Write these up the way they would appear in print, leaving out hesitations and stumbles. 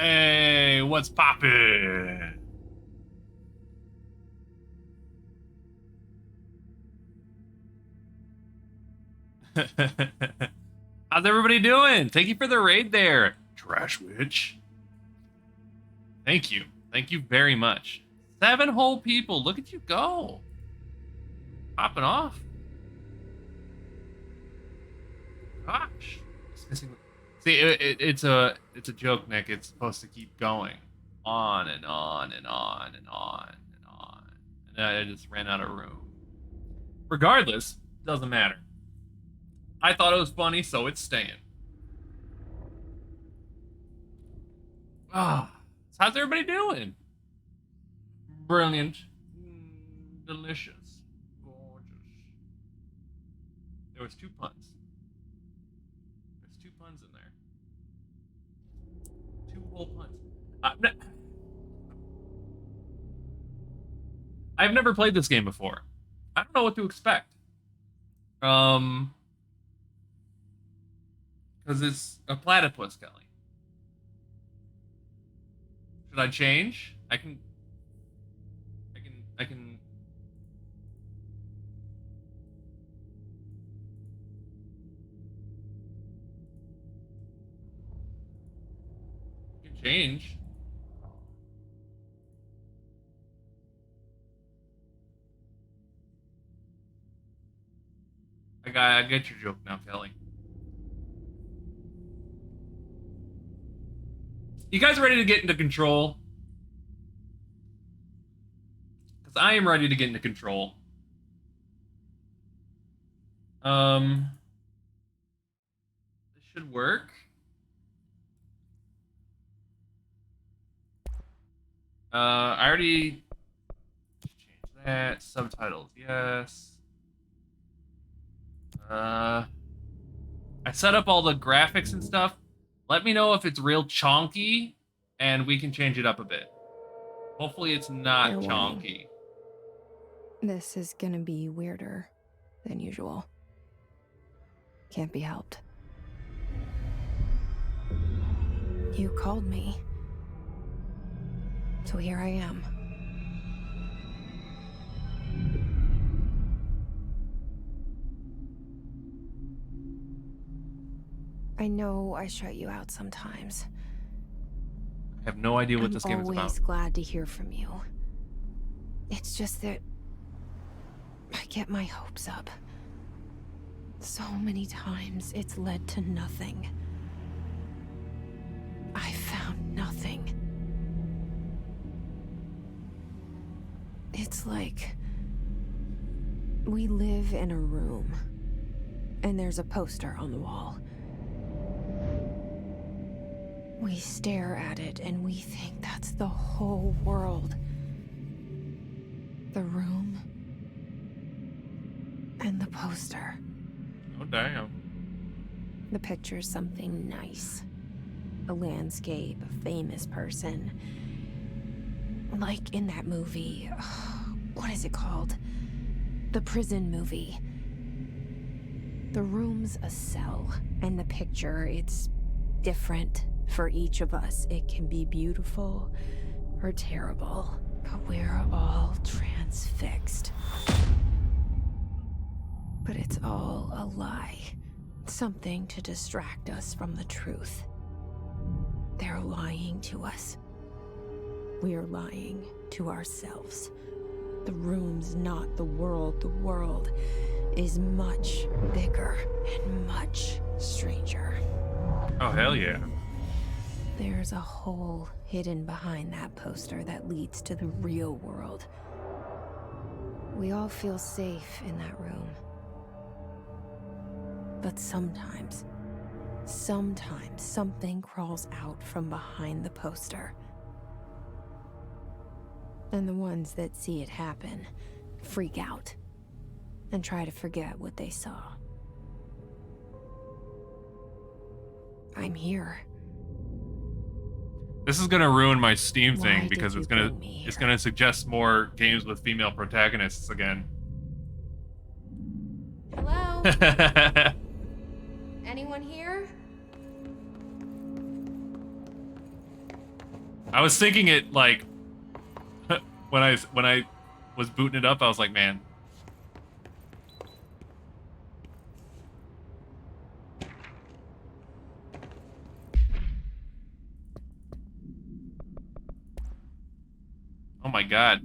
Hey, what's poppin'? How's everybody doing? Thank you for the raid there, Trash Witch. Thank you. Thank you very much. 7 whole people. Look at you go. Popping off. Gosh. See, it's a joke, Nick. It's supposed to keep going on and on and on and on and on. And I just ran out of room. Regardless, doesn't matter. I thought it was funny, so it's staying. Ah, so how's everybody doing? Brilliant, delicious, gorgeous. There was 2 puns. There's 2 puns in there. 2 whole puns. I've never played this game before. I don't know what to expect. Because it's a platypus, Kelly. Should I change? I can. I can change. I get your joke now, Kelly. You guys ready to get into control? Because I am ready to get into control. This should work. I already changed that. Subtitles, yes. I set up all the graphics and stuff. Let me know if it's real chonky, and we can change it up a bit. Hopefully it's not chonky. This is gonna be weirder than usual. Can't be helped. You called me. So here I am. I know I shut you out sometimes. I have no idea what this game is about. I'm always glad to hear from you. It's just that I get my hopes up. So many times it's led to nothing. I found nothing. It's like we live in a room, and there's a poster on the wall. We stare at it and we think that's the whole world. The room and the poster. Oh, damn. The picture's something nice. A landscape, a famous person. Like in that movie, what is it called? The prison movie. The room's a cell, and the picture, it's different for each of us. It can be beautiful or terrible, but we're all transfixed. But it's all a lie. Something to distract us from the truth. They're lying to us. We're lying to ourselves. The room's not the world. The world is much bigger and much stranger. Oh, hell yeah. There's a hole hidden behind that poster that leads to the real world. We all feel safe in that room. But sometimes something crawls out from behind the poster. And the ones that see it happen freak out and try to forget what they saw. I'm here. This is gonna ruin my Steam Why thing did because you it's bring me here? gonna suggest more games with female protagonists again. Hello? Anyone here? I was thinking it like when I was booting it up, I was like, man. Oh my god.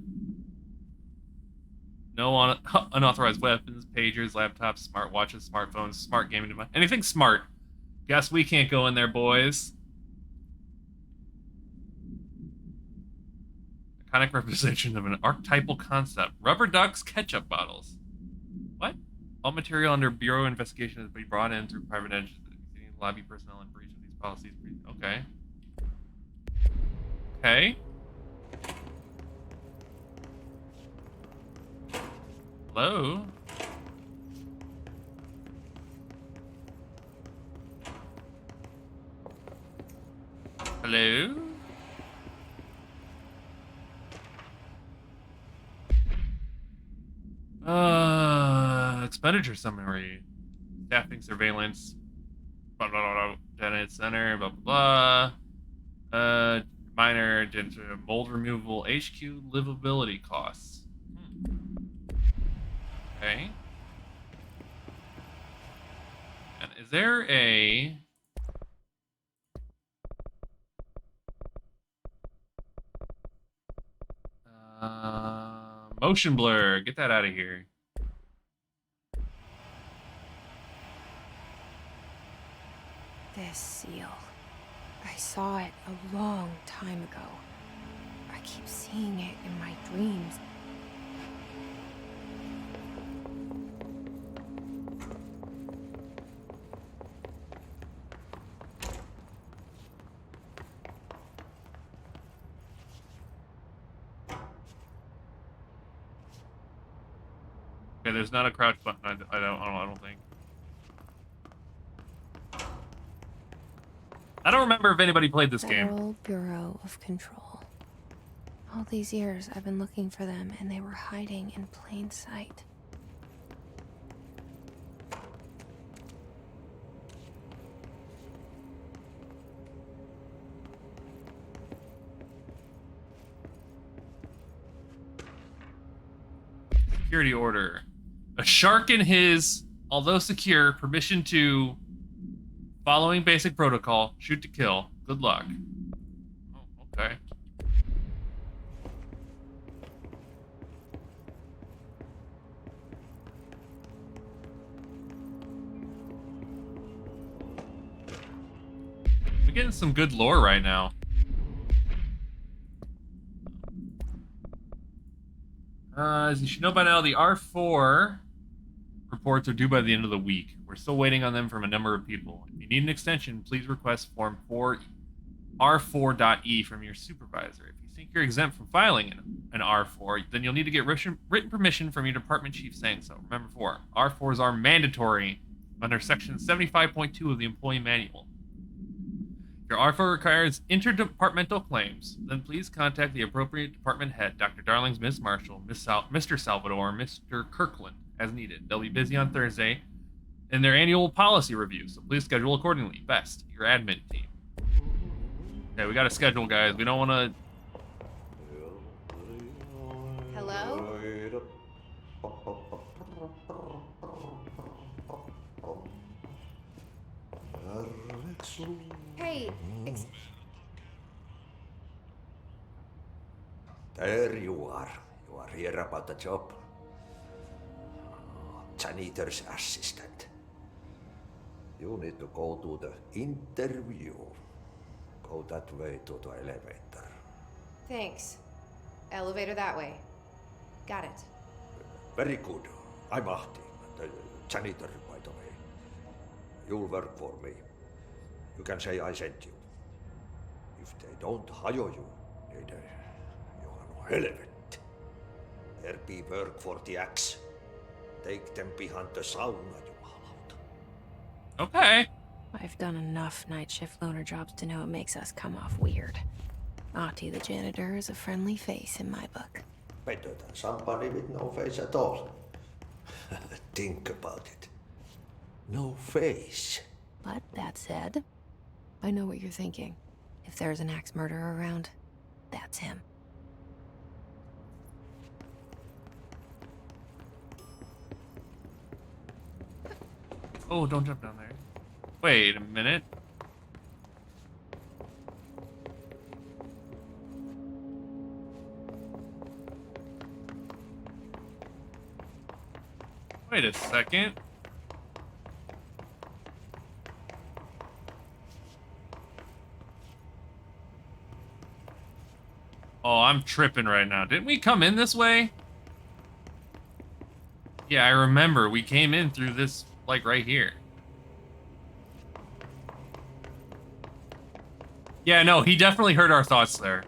No unauthorized weapons, pagers, laptops, smartwatches, smartphones, smart gaming device. Anything smart. Guess we can't go in there, boys. Iconic representation of an archetypal concept. Rubber ducks, ketchup bottles. What? All material under Bureau investigation has been brought in through private entities. Lobby personnel in breach of these policies. Okay. Okay. Hello? Hello? Expenditure summary. Staffing surveillance. Blah, blah, blah, blah. Detonate center, blah, blah, blah. Minor mold removal, HQ livability costs. Okay. And is there a... motion blur. Get that out of here. This seal. I saw it a long time ago. I keep seeing it in my dreams. Okay, there's not a crouch button. I don't think. I don't remember if anybody played this game. Federal Bureau of Control. All these years I've been looking for them, and they were hiding in plain sight. Security order. A shark in his, although secure, permission to, following basic protocol, shoot to kill. Good luck. Oh, okay. We're getting some good lore right now. As you should know by now, the R4 reports are due by the end of the week. We're still waiting on them from a number of people. If you need an extension, please request Form 4 R4.E from your supervisor. If you think you're exempt from filing an R4, then you'll need to get written permission from your department chief saying so. Remember, R4s are mandatory under Section 75.2 of the Employee Manual. If your R4 requires interdepartmental claims, then please contact the appropriate department head, Dr. Darlings, Miss Marshall, Mr. Salvador, Mr. Kirkland, as needed. They'll be busy on Thursday in their annual policy review, so please schedule accordingly. Best, your admin team. Okay, we got a schedule, guys. We don't want to... Hello? Hey, There you are. You are here about the job. Janitor's assistant. You need to go to the interview. Go that way to the elevator. Thanks. Elevator that way. Got it. Very good. I'm Ahti, the janitor, by the way. You'll work for me. You can say I sent you. If they don't hire you, then you are no relevant. There be work for the axe. Take them behind the sauna, jumalauta. Okay. I've done enough night shift loner jobs to know it makes us come off weird. Ahti the janitor is a friendly face in my book. Better than somebody with no face at all. Think about it. No face. But that said, I know what you're thinking. If there's an axe murderer around, That's him. Oh, don't jump down there. Wait a minute. Wait a second. Oh, I'm tripping right now. Didn't we come in this way? Yeah, I remember. We came in through this, like, right here. Yeah, no, he definitely heard our thoughts there.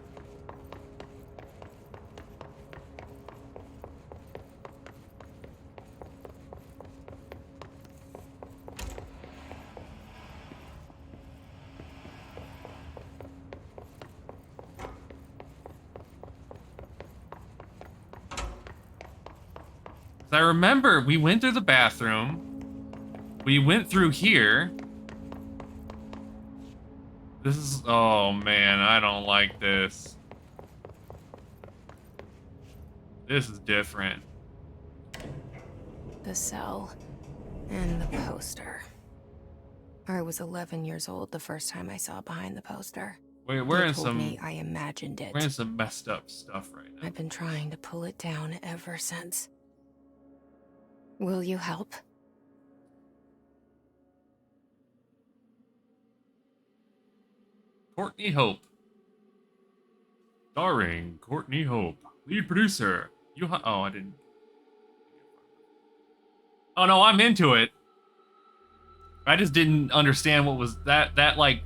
I remember we went through the bathroom. We went through here. This is... Oh, man, I don't like this. This is different. The cell and the poster. I was 11 years old the first time I saw behind the poster. Wait, we're They in told some... me I imagined it. We're in some messed up stuff right now. I've been trying to pull it down ever since. Will you help? Courtney Hope. Starring Courtney Hope. Lead producer. Oh, I didn't. Oh, no, I'm into it. I just didn't understand what was that, like...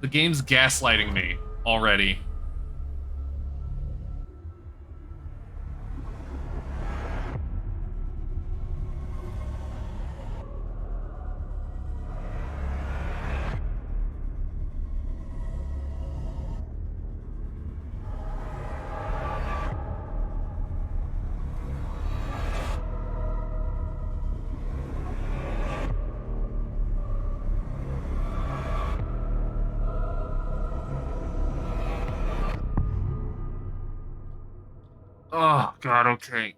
The game's gaslighting me already. Oh, God, okay.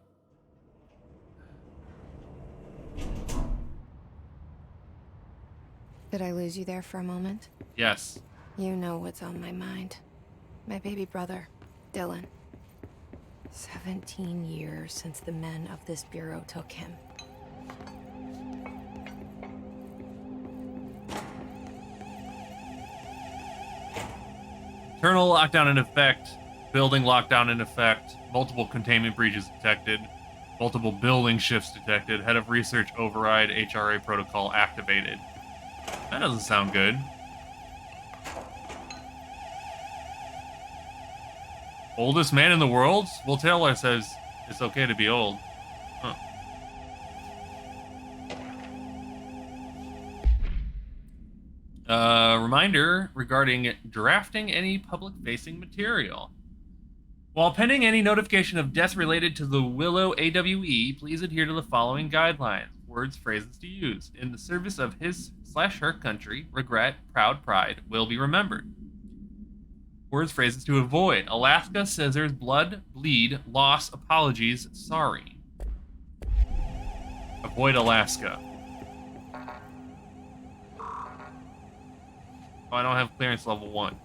Did I lose you there for a moment? Yes. You know what's on my mind. My baby brother, Dylan. 17 years since the men of this bureau took him. Internal lockdown in effect. Building lockdown in effect. Multiple containment breaches detected. Multiple building shifts detected. Head of research override HRA protocol activated. That doesn't sound good. Oldest man in the world? Well, Taylor says it's okay to be old. Huh. Reminder regarding drafting any public-facing material. While pending any notification of death related to the Willow AWE, please adhere to the following guidelines. Words, phrases to use. In the service of his/her country, regret, proud pride will be remembered. Words, phrases to avoid. Alaska, scissors, blood, bleed, loss, apologies, sorry. Avoid Alaska. Oh, I don't have clearance level 1.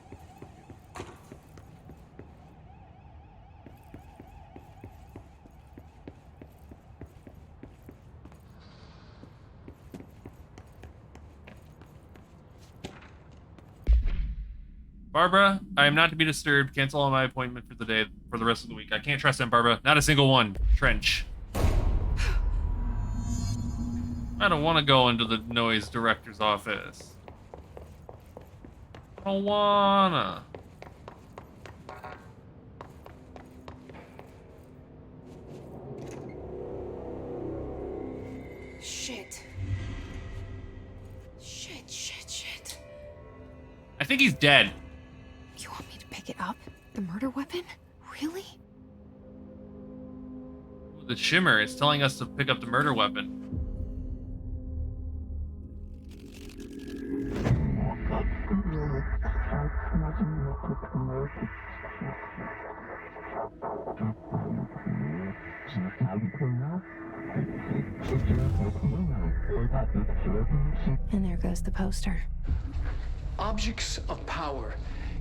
Barbara, I am not to be disturbed. Cancel all my appointment for the day, for the rest of the week. I can't trust them, Barbara. Not a single one. Trench. I don't want to go into the noise director's office. I don't wanna. Shit. Shit. I think he's dead. You want me to pick it up? The murder weapon? Really? The shimmer is telling us to pick up the murder weapon. And there goes the poster. Objects of power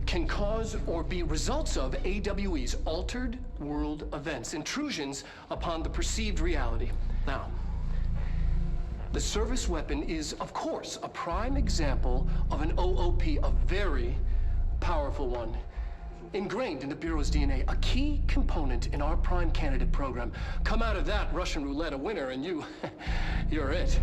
can cause or be results of AWE's altered world events, intrusions upon the perceived reality. Now, the service weapon is, of course, a prime example of an OOP, a very powerful one. Ingrained in the Bureau's DNA, a key component in our prime candidate program. Come out of that Russian roulette a winner and you're it.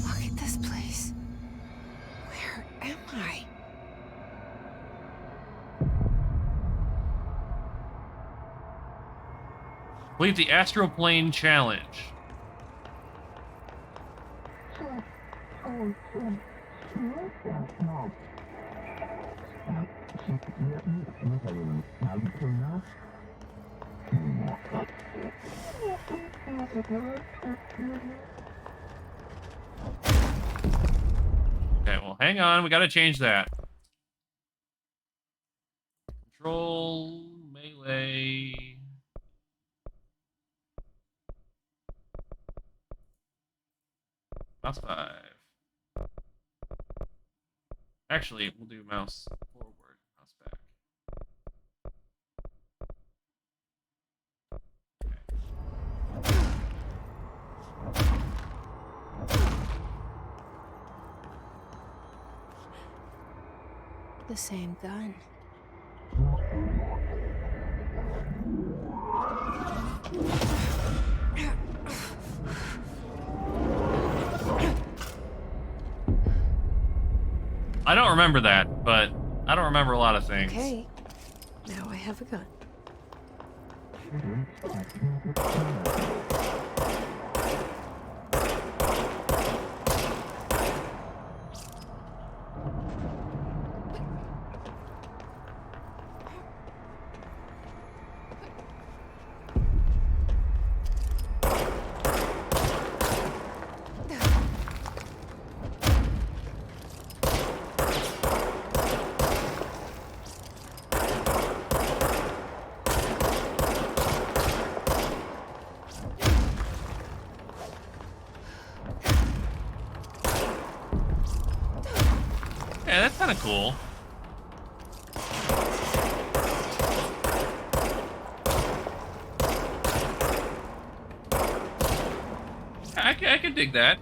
Look at this place. Where am I? Complete the Astral Plane Challenge. Okay, well, hang on. We gotta change that. Control, melee. Mouse 5. Actually, we'll do mouse forward, mouse back. The same gun. I don't remember that, but I don't remember a lot of things. Okay. Now I have a gun. Yeah, that's kind of cool. I can dig that.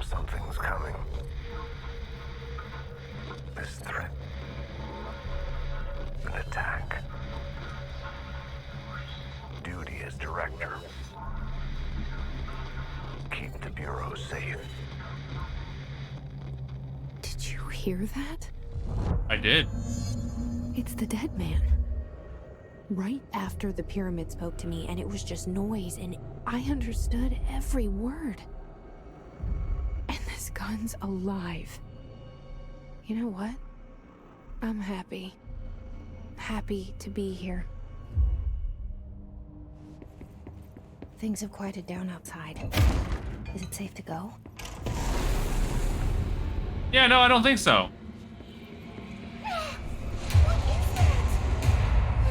Something's coming. This threat. An attack. Duty as director. Keep the Bureau safe. Did you hear that? I did. It's the dead man. Right after the pyramid spoke to me, and it was just noise, and I understood every word. And this gun's alive. You know what? I'm happy. Happy to be here. Things have quieted down outside. Is it safe to go? Yeah, no, I don't think so.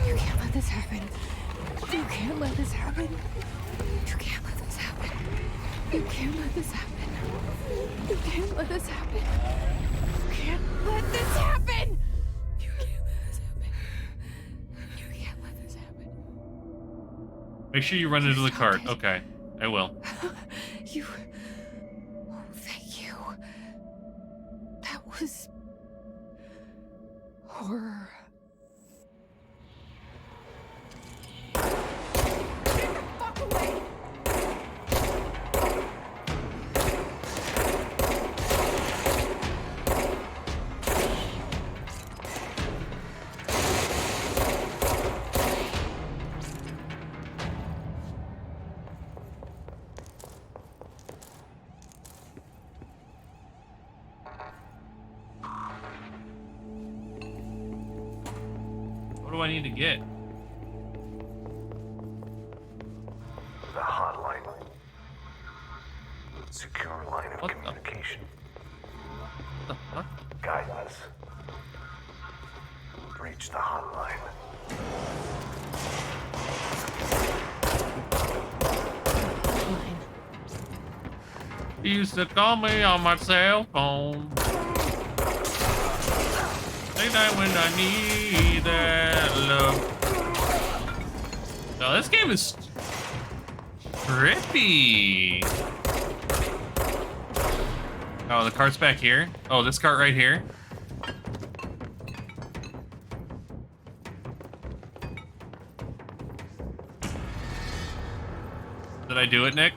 You can't let this happen. You can't let this happen. You can't let this happen. You can't let this happen. You can't let this happen. You can't let this happen. You can't let this happen. You can't let this happen. Make sure you run into the Stop cart. it. Okay, I will. You. Oh, thank you. That was horror. Get the fuck away! I need to get? The hotline. Secure line of What the- communication. What the fuck? Guidance. Reach the hotline. Fine. He used to call me on my cell phone. Say that when I need that love. Oh, this game is trippy. Oh, the cart's back here. Oh, this cart right here. Did I do it, Nick?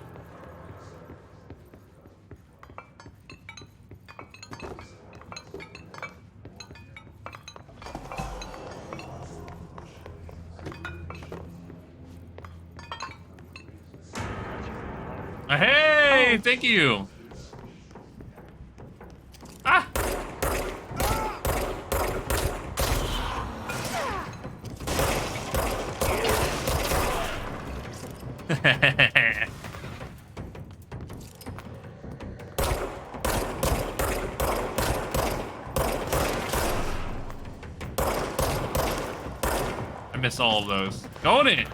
Hey, thank you. Ah. I miss all of those. Going in.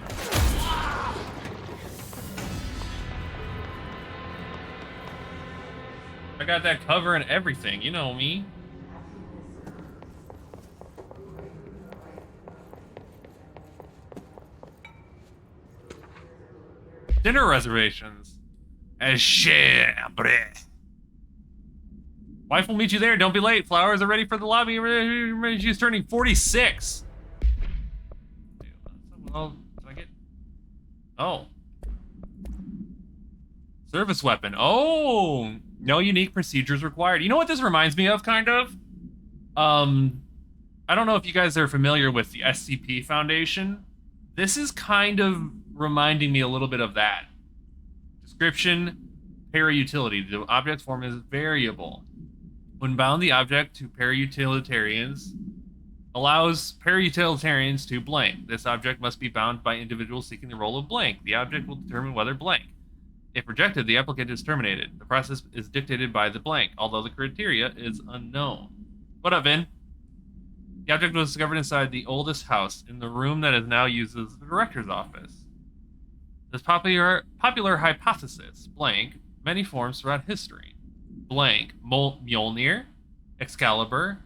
I got that cover and everything, you know me. Dinner reservations. Wife will meet you there. Don't be late. Flowers are ready for the lobby. She's turning 46. Oh, did I get? Oh. Service weapon. Oh, no unique procedures required. You know what this reminds me of, kind of? I don't know if you guys are familiar with the SCP Foundation. This is kind of reminding me a little bit of that. Description, para-utility. The object form is variable. When bound, the object to para-utilitarians allows para-utilitarians to blank. This object must be bound by individuals seeking the role of blank. The object will determine whether blank. If rejected, the applicant is terminated. The process is dictated by the blank, although the criteria is unknown. What up, Vin? The object was discovered inside the oldest house, in the room that is now used as the director's office. This popular hypothesis, blank, many forms throughout history. Blank, Mjolnir, Excalibur,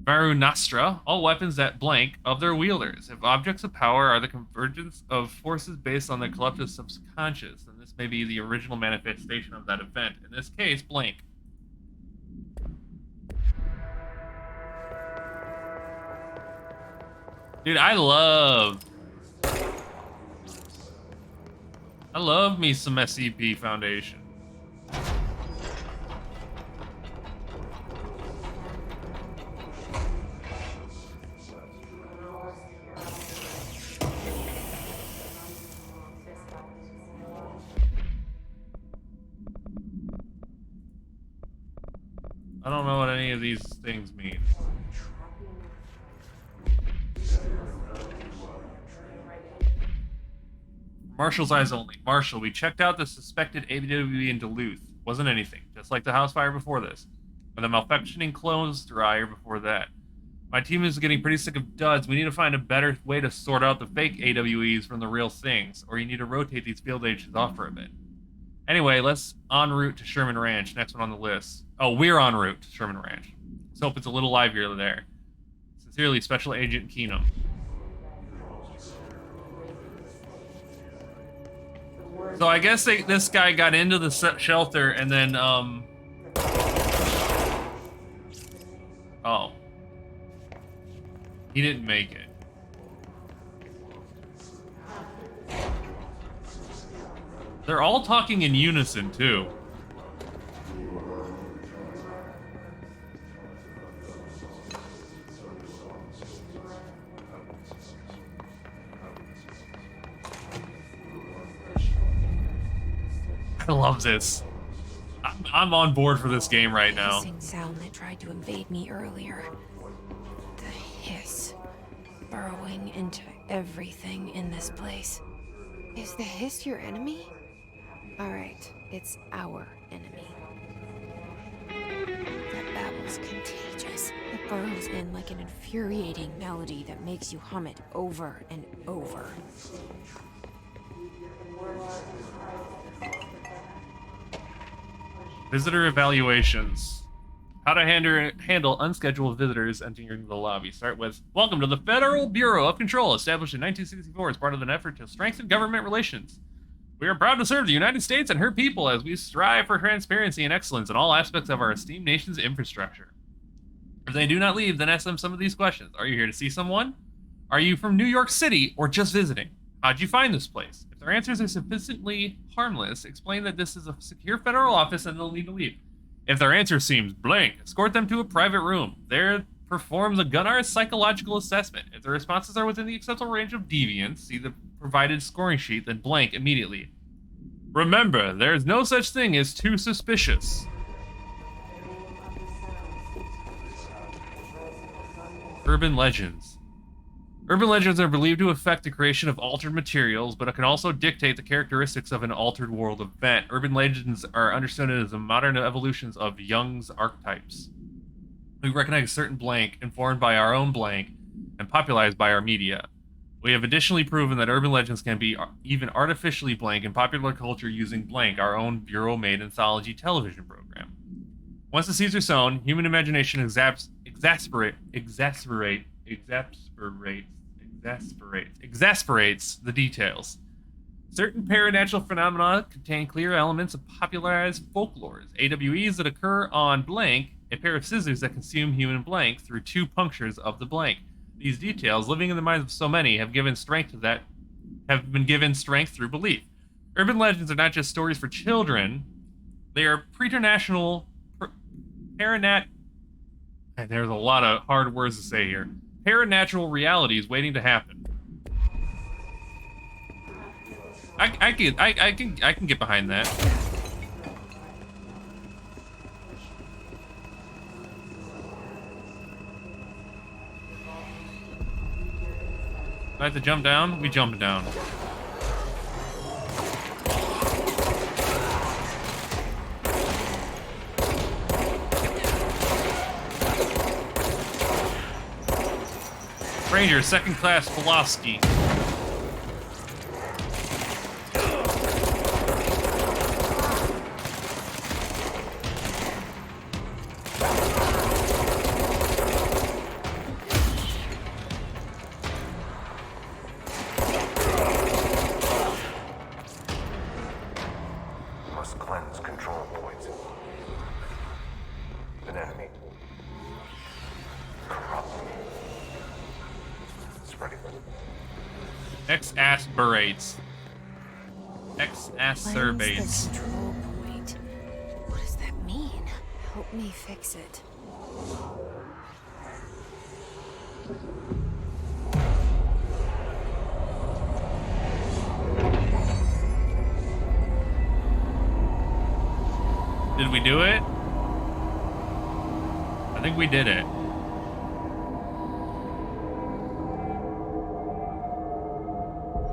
Varunastra, all weapons that blank of their wielders. If objects of power are the convergence of forces based on the collective subconscious, then this may be the original manifestation of that event. In this case, blank. Dude, I love me some SCP Foundation. I don't know what any of these things mean. Marshall's eyes only. Marshall, we checked out the suspected AWE in Duluth. Wasn't anything. Just like the house fire before this. And the malfunctioning clothes dryer before that. My team is getting pretty sick of duds. We need to find a better way to sort out the fake AWEs from the real things. Or you need to rotate these field agents off for a bit. Anyway, let's en route to Sherman Ranch. Next one on the list. Oh, we're en route to Sherman Ranch. Let's hope it's a little livelier there. Sincerely, Special Agent Keenum. So I guess this guy got into the shelter and then, oh. He didn't make it. They're all talking in unison, too. I love this. I'm on board for this game right now. Hissing sound that tried to invade me earlier. The hiss. burrowing into everything in this place. Is the Hiss your enemy? Alright, it's our enemy. That babble's contagious. It burrows in like an infuriating melody that makes you hum it over and over. Visitor evaluations. How to handle unscheduled visitors entering the lobby. Start with, welcome to the Federal Bureau of Control, established in 1964 as part of an effort to strengthen government relations. We are proud to serve the United States and her people as we strive for transparency and excellence in all aspects of our esteemed nation's infrastructure. If they do not leave, then ask them some of these questions. Are you here to see someone? Are you from New York City or just visiting? How'd you find this place? If their answers are sufficiently harmless, explain that this is a secure federal office and they'll need to leave. If their answer seems blank, escort them to a private room. There, perform the Gunnar psychological assessment. If the responses are within the acceptable range of deviance, see the provided scoring sheet, then blank immediately. Remember, there is no such thing as too suspicious. Urban legends. Urban legends are believed to affect the creation of altered materials, but it can also dictate the characteristics of an altered world event. Urban legends are understood as the modern evolutions of Jung's archetypes. We recognize certain blank, informed by our own blank, and popularized by our media. We have additionally proven that urban legends can be even artificially blank in popular culture using Blank, our own Bureau-made anthology television program. Once the seeds are sown, human imagination exasperates the details. Certain paranatural phenomena contain clear elements of popularized folklores. AWEs that occur on Blank, a pair of scissors that consume human Blank through 2 punctures of the Blank. These details, living in the minds of so many, have been given strength through belief. Urban legends are not just stories for children; they are and there's a lot of hard words to say here. Paranatural realities waiting to happen. I can get behind that. I have to jump down? We jump down. Ranger, second class Pulaski. Must cleanse control points. An enemy. Corrupt. Spreading. Exasperates. Cleanse Exacerbates. the control point. What does that mean? Help me fix it. Did we do it? I think we did it.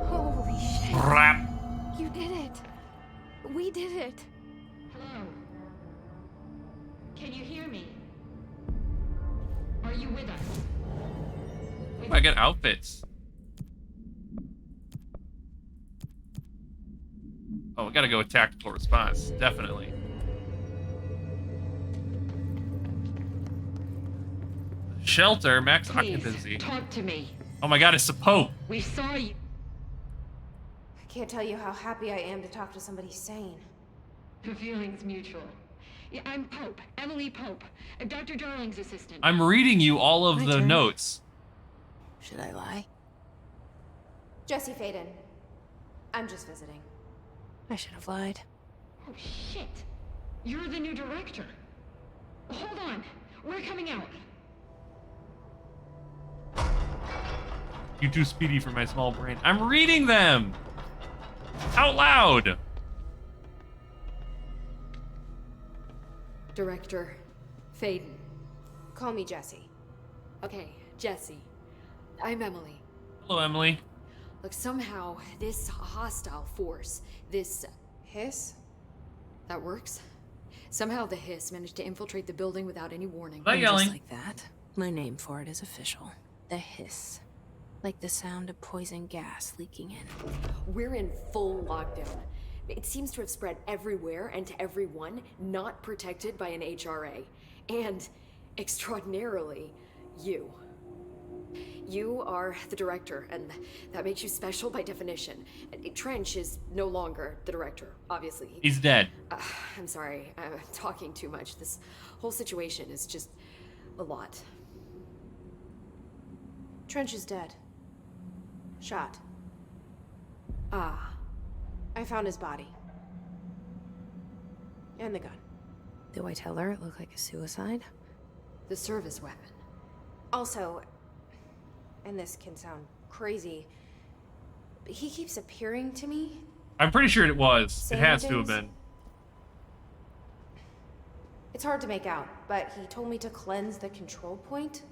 Holy shit. Rap. You did it. We did it. Hello? Can you hear me? Are you with us? I get outfits. Oh, we gotta go with tactical response. Definitely. Shelter, max Please, occupancy. talk to me. Oh my god, it's the Pope. We saw you. I can't tell you how happy I am to talk to somebody sane. The feeling's mutual. Yeah, I'm Pope, Emily Pope, Dr. Darling's assistant. I'm reading you all of My the turn. notes. Should I lie? Jesse Faden. I'm just visiting. I should have lied. Oh, shit. You're the new director. Hold on. We're coming out. You too speedy for my small brain. I'm reading them out loud. Director Faden. Call me Jesse. Okay, Jesse. I'm Emily. Hello, Emily. Look, somehow this hostile force, this hiss, that works? Somehow the hiss managed to infiltrate the building without any warning. Not And yelling. just like that, my name for it is official. The hiss. Like the sound of poison gas leaking in. We're in full lockdown. It seems to have spread everywhere and to everyone not protected by an HRA. And, extraordinarily, you. You are the director, and that makes you special by definition. Trench is no longer the director, obviously. He's dead. I'm sorry, I'm talking too much. This whole situation is just a lot. Trench is dead. Shot. Ah. I found his body. And the gun. Do I tell her it looked like a suicide? The service weapon. Also, and this can sound crazy, but he keeps appearing to me. I'm pretty sure it was. Saying It has to have things? been. It's hard to make out, but he told me to cleanse the control point.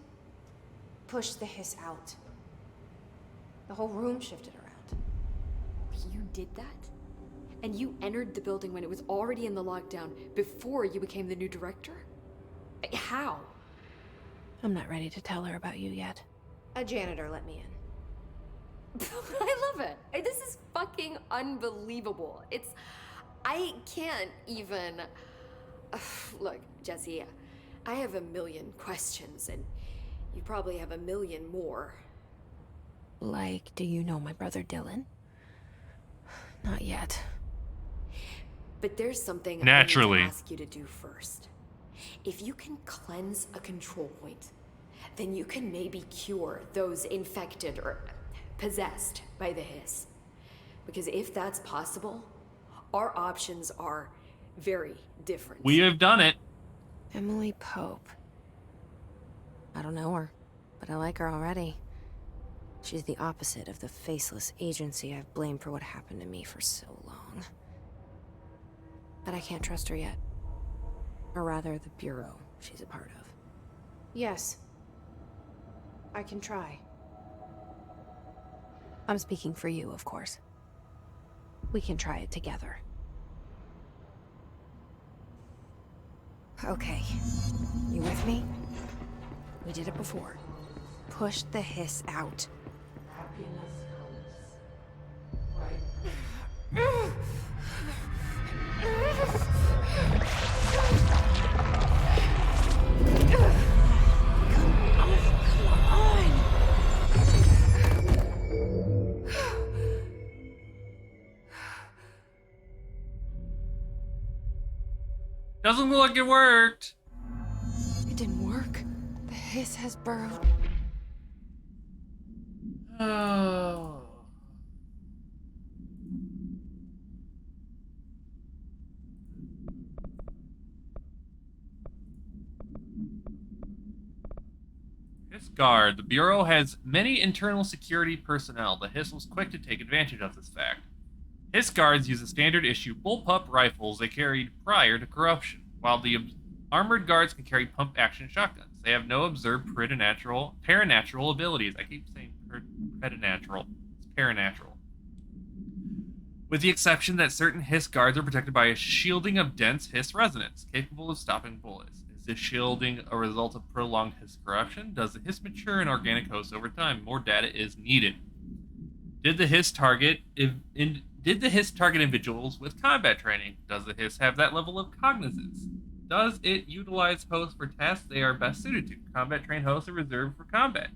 Push the hiss out. The whole room shifted around. You did that? And you entered the building when it was already in the lockdown before you became the new director? How? I'm not ready to tell her about you yet. A janitor let me in. I love it. This is fucking unbelievable. I can't even... Look, Jesse, I have a million questions, and you probably have a million more. Like, do you know my brother Dylan? Not yet. But there's something Naturally. I need to ask you to do first. If you can cleanse a control point, then you can maybe cure those infected or possessed by the hiss. Because if that's possible, our options are very different. We have done it. Emily Pope. I don't know her, but I like her already. She's the opposite of the faceless agency I've blamed for what happened to me for so long. But I can't trust her yet. Or rather, the Bureau she's a part of. Yes. I can try. I'm speaking for you, of course. We can try it together. Okay. You with me? We did it before. Push the hiss out. Doesn't look like it worked. It didn't work. The hiss has burrowed. Oh. Hiss Guard. The Bureau has many internal security personnel. The Hiss was quick to take advantage of this fact. Hiss Guards use the standard issue bullpup rifles they carried prior to corruption, while the armored guards can carry pump action shotguns. They have no observed paranatural abilities. I keep saying preternatural. It's paranatural. With the exception that certain Hiss Guards are protected by a shielding of dense Hiss resonance, capable of stopping bullets. Is this shielding a result of prolonged Hiss corruption? Does the Hiss mature in organic hosts over time? More data is needed. Did the Hiss target individuals with combat training? Does the Hiss have that level of cognizance? Does it utilize hosts for tasks they are best suited to? Combat-trained hosts are reserved for combat.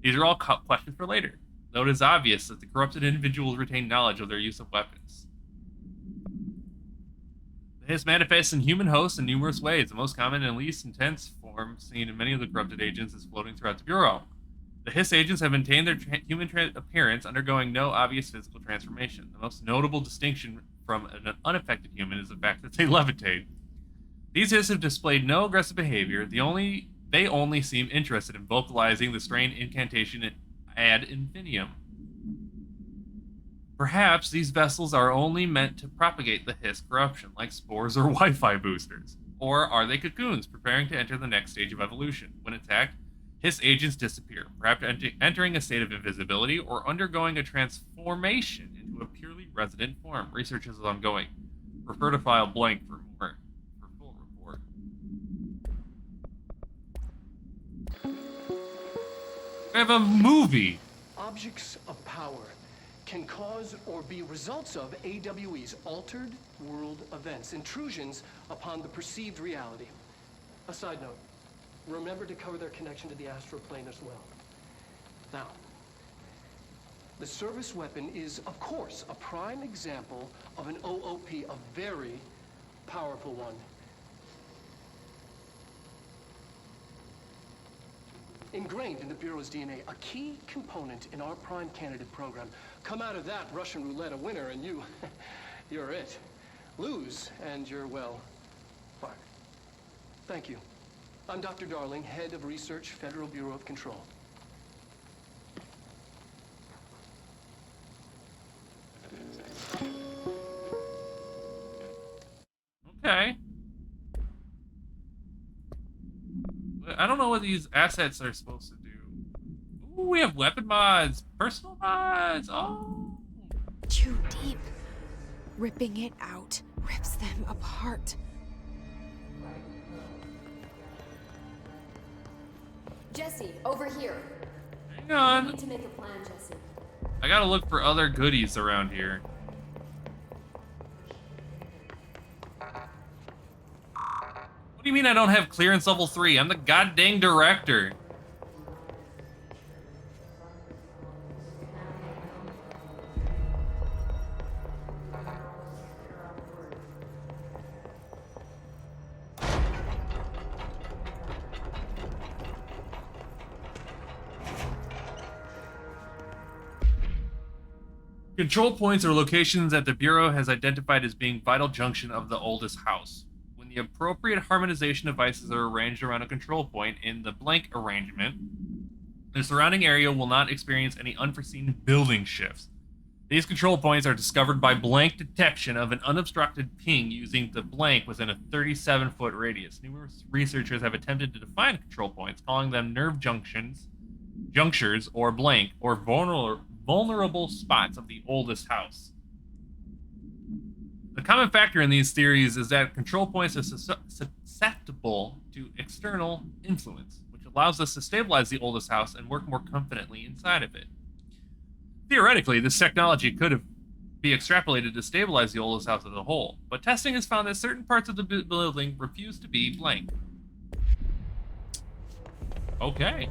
These are all questions for later, though it is obvious that the corrupted individuals retain knowledge of their use of weapons. The Hiss manifests in human hosts in numerous ways. The most common and least intense form seen in many of the corrupted agents is floating throughout the Bureau. The Hiss agents have maintained their human appearance, undergoing no obvious physical transformation. The most notable distinction from an unaffected human is the fact that they levitate. These Hiss have displayed no aggressive behavior. They only seem interested in vocalizing the strain incantation ad infinitum. Perhaps these vessels are only meant to propagate the Hiss corruption, like spores or Wi-Fi boosters. Or are they cocoons, preparing to enter the next stage of evolution? When attacked, Hiss agents disappear, perhaps entering a state of invisibility or undergoing a transformation into a purely resident form. Research is ongoing. Refer to file blank for full report. We have a movie. Objects of power can cause or be results of AWE's altered world events, intrusions upon the perceived reality. A side note, remember to cover their connection to the astral plane as well. Now, the service weapon is, of course, a prime example of an OOP, a very powerful one. Ingrained in the Bureau's DNA, a key component in our prime candidate program. Come out of that Russian roulette a winner and you're it. Lose and you're, well, fired. Thank you. I'm Dr. Darling, Head of Research, Federal Bureau of Control. Okay. I don't know what these assets are supposed to do. Ooh, we have weapon mods, personal mods. Oh. Too deep. Ripping it out rips them apart. Jesse, over here. Hang We on. need to make a plan, Jesse. I gotta look for other goodies around here. What do you mean I don't have clearance level 3? I'm the goddamn director. Control points are locations that the Bureau has identified as being vital junction of the oldest house. When the appropriate harmonization devices are arranged around a control point in the blank arrangement, the surrounding area will not experience any unforeseen building shifts. These control points are discovered by blank detection of an unobstructed ping using the blank within a 37-foot radius. Numerous researchers have attempted to define control points, calling them nerve junctures, or blank, or vulnerable spots of the oldest house. The common factor in these theories is that control points are susceptible to external influence, which allows us to stabilize the oldest house and work more confidently inside of it. Theoretically, this technology could be extrapolated to stabilize the oldest house as a whole, but testing has found that certain parts of the building refuse to be blank. Okay.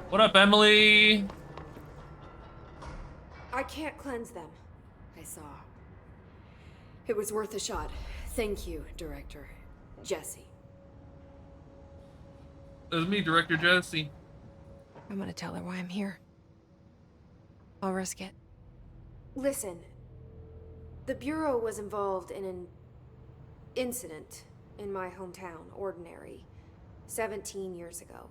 What up, Emily? I can't cleanse them. I saw. It was worth a shot. Thank you, Director. Jesse. That's me, Director Jesse. I'm gonna tell her why I'm here. I'll risk it. Listen, the Bureau was involved in an incident in my hometown, Ordinary, 17 years ago.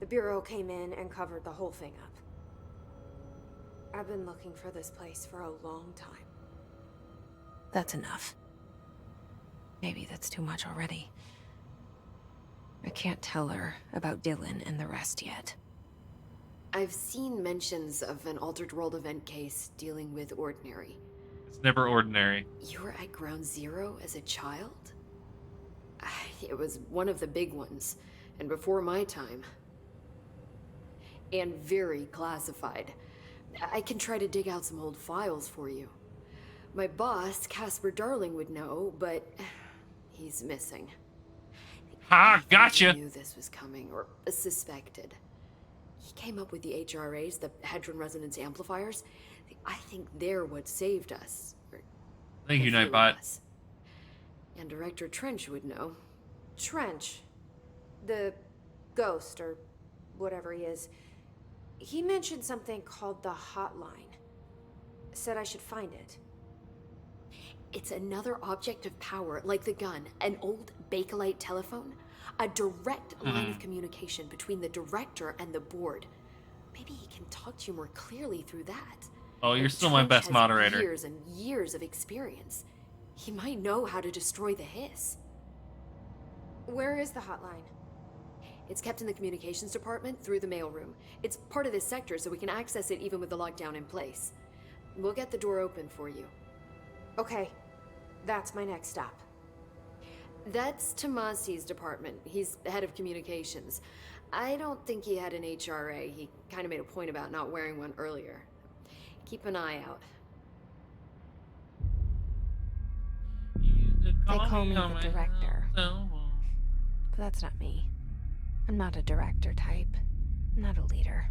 The Bureau came in and covered the whole thing up. I've been looking for this place for a long time. That's enough. Maybe that's too much already. I can't tell her about Dylan and the rest yet. I've seen mentions of an Altered World event case dealing with Ordinary. It's never ordinary. You were at Ground Zero as a child? It was one of the big ones, and before my time. And very classified. I can try to dig out some old files for you. My boss, Casper Darling, would know, but he's missing. Ha, gotcha! I knew this was coming, or suspected. He came up with the HRAs, the Hadron Resonance Amplifiers. I think they're what saved us. Thank you, A few of Nightbot. us. And Director Trench would know. Trench, the ghost, or whatever he is, he mentioned something called the Hotline. Said I should find it. It's another object of power, like the gun, an old Bakelite telephone. A direct line of communication between the director and the board. Maybe he can talk to you more clearly through that. Oh, you're And still my Trench best has moderator. Years and years of experience. He might know how to destroy the hiss. Where is the Hotline? It's kept in the communications department through the mailroom. It's part of this sector, so we can access it even with the lockdown in place. We'll get the door open for you. Okay, that's my next stop. That's Tomasi's department. He's the head of communications. I don't think he had an HRA. He kind of made a point about not wearing one earlier. Keep an eye out. They call me the director. But that's not me. I'm not a director type. I'm not a leader.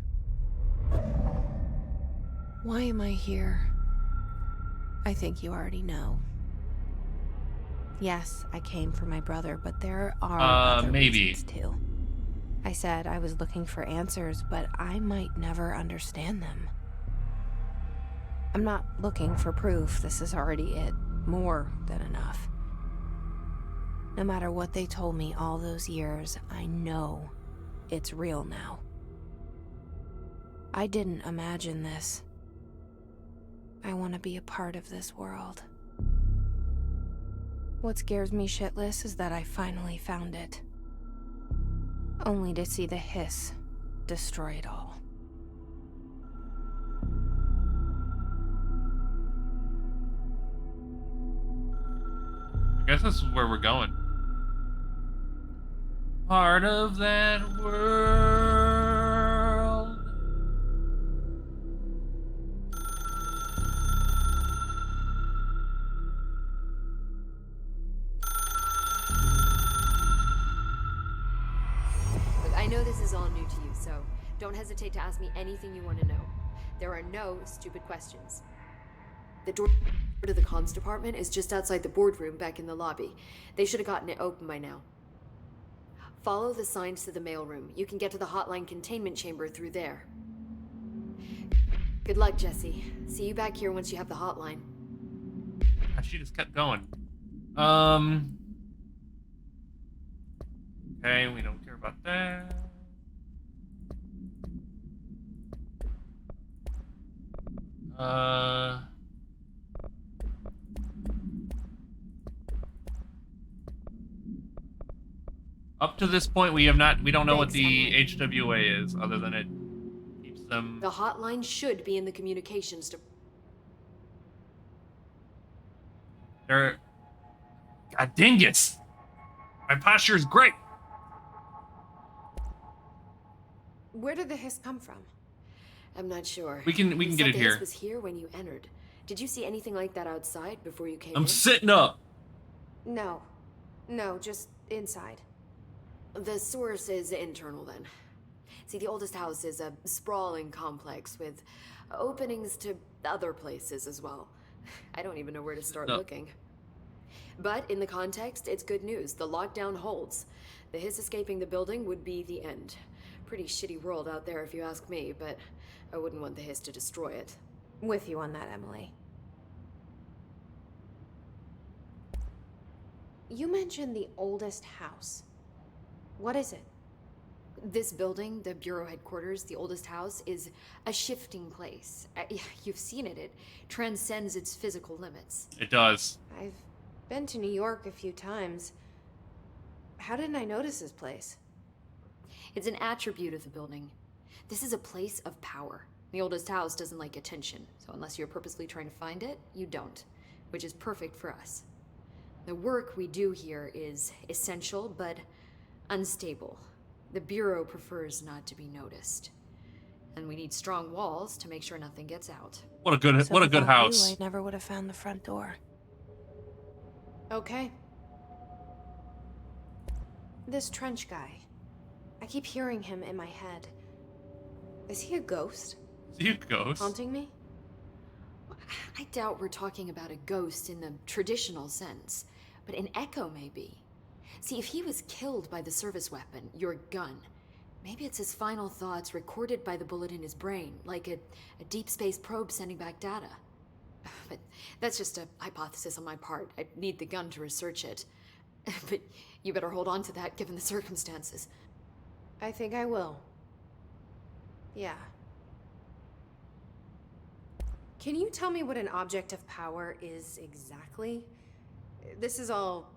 Why am I here? I think you already know. Yes, I came for my brother, but there are other maybe. reasons too. I said I was looking for answers, but I might never understand them. I'm not looking for proof. This is already it. More than enough. No matter what they told me all those years, I know it's real now. I didn't imagine this. I want to be a part of this world. What scares me shitless is that I finally found it. Only to see the hiss destroy it all. I guess this is where we're going. Part of that world. Look, I know this is all new to you, so don't hesitate to ask me anything you want to know. There are no stupid questions. The door to the comms department is just outside the boardroom back in the lobby. They should have gotten it open by now. Follow the signs to the mailroom. You can get to the hotline containment chamber through there. Good luck, Jesse. See you back here once you have the hotline. God, she just kept going. Okay, we don't care about that. Up to this point, we don't know what the HWA is, other than it keeps them. The hotline should be in the communications They're. God dingus! My posture is great. Where did the hiss come from? I'm not sure. We can You get said it the here. hiss was here when you entered. Did you see anything like that outside before you came I'm in? sitting up. No, just inside. The source is internal then. See, the oldest house is a sprawling complex with openings to other places as well. I don't even know where to start looking. But in the context, it's good news. The lockdown holds. The hiss escaping the building would be the end. Pretty shitty world out there if you ask me, but I wouldn't want the hiss to destroy it. With you on that, Emily. You mentioned the oldest house. What is it? This building, the Bureau headquarters, the oldest house, is a shifting place. You've seen it. It transcends its physical limits. It does. I've been to New York a few times. How didn't I notice this place? It's an attribute of the building. This is a place of power. The oldest house doesn't like attention, so unless you're purposely trying to find it, you don't, which is perfect for us. The work we do here is essential, but unstable. The Bureau prefers not to be noticed. And we need strong walls to make sure nothing gets out. What a good without house. you, I never would have found the front door. Okay. This Trench guy. I keep hearing him in my head. Is he a ghost? You ghost. Haunting me? I doubt we're talking about a ghost in the traditional sense, but an echo maybe. See, if he was killed by the service weapon, your gun, maybe it's his final thoughts recorded by the bullet in his brain, like a deep space probe sending back data. But that's just a hypothesis on my part. I'd need the gun to research it. But you better hold on to that given the circumstances. I think I will. Yeah. Can you tell me what an object of power is exactly? This is all,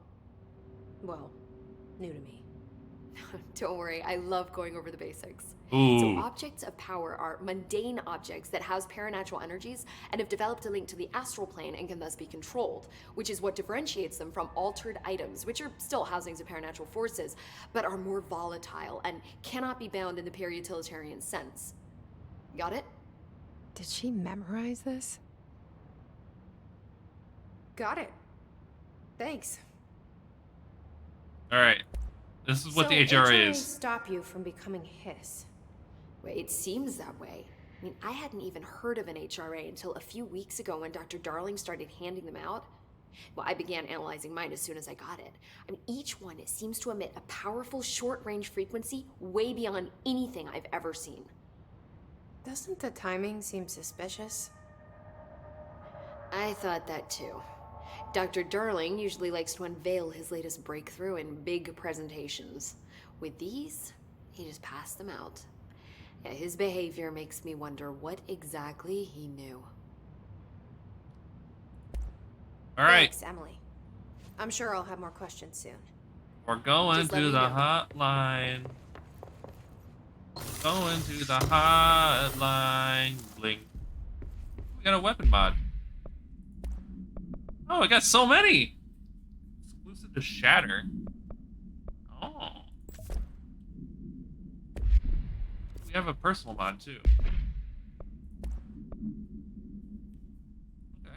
well, new to me. Don't worry, I love going over the basics. Ooh. So objects of power are mundane objects that house paranatural energies and have developed a link to the astral plane and can thus be controlled, which is what differentiates them from altered items, which are still housings of paranatural forces, but are more volatile and cannot be bound in the peri-utilitarian sense. Got it? Did she memorize this? Got it. Thanks. All right. This is what So the HRA HRA is. stop you from becoming Hiss. Wait, it seems that way. I mean, I hadn't even heard of an HRA until a few weeks ago when Dr. Darling started handing them out. Well, I began analyzing mine as soon as I got it. I mean, each one seems to emit a powerful short-range frequency way beyond anything I've ever seen. Doesn't the timing seem suspicious? I thought that too. Dr. Darling usually likes to unveil his latest breakthrough in big presentations. With these, he just passed them out. Yeah, his behavior makes me wonder what exactly he knew. All right. Thanks, Emily. I'm sure I'll have more questions soon. We're going Just let to me the know. hotline. Going to the hotline. Blink. We got a weapon mod. Oh, I got so many. Exclusive to Shatter. Oh. We have a personal mod too. Okay.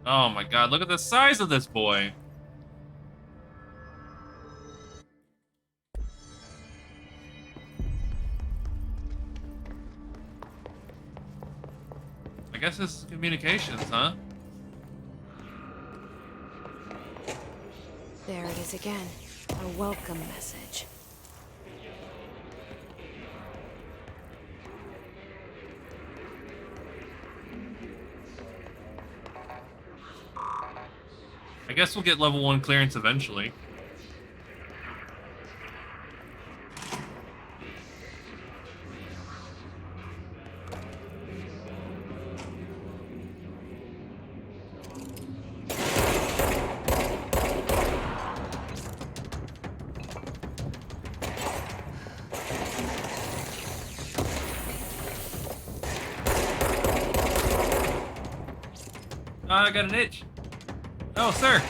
Oh my god, look at the size of this boy. I guess this is communications, huh? There it is again. A welcome message. I guess we'll get level 1 clearance eventually. I got an itch. Oh, sir.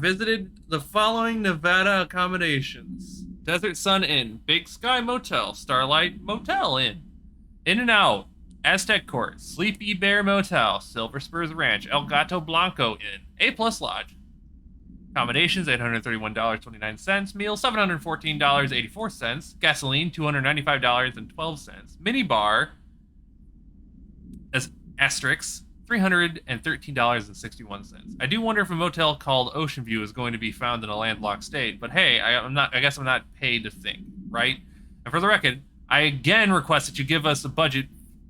Visited the following Nevada accommodations: Desert Sun Inn, Big Sky Motel, Starlight Motel Inn, In-N-Out, Aztec Court, Sleepy Bear Motel, Silver Spurs Ranch, El Gato Blanco Inn, A+ Lodge. Accommodations, $831.29. Meals, $714.84. Gasoline, $295.12. Minibar, as asterisk, $313.61. I do wonder if a motel called Ocean View is going to be found in a landlocked state, but hey, I guess I'm not paid to think, right? And for the record, I again request that you give us a budget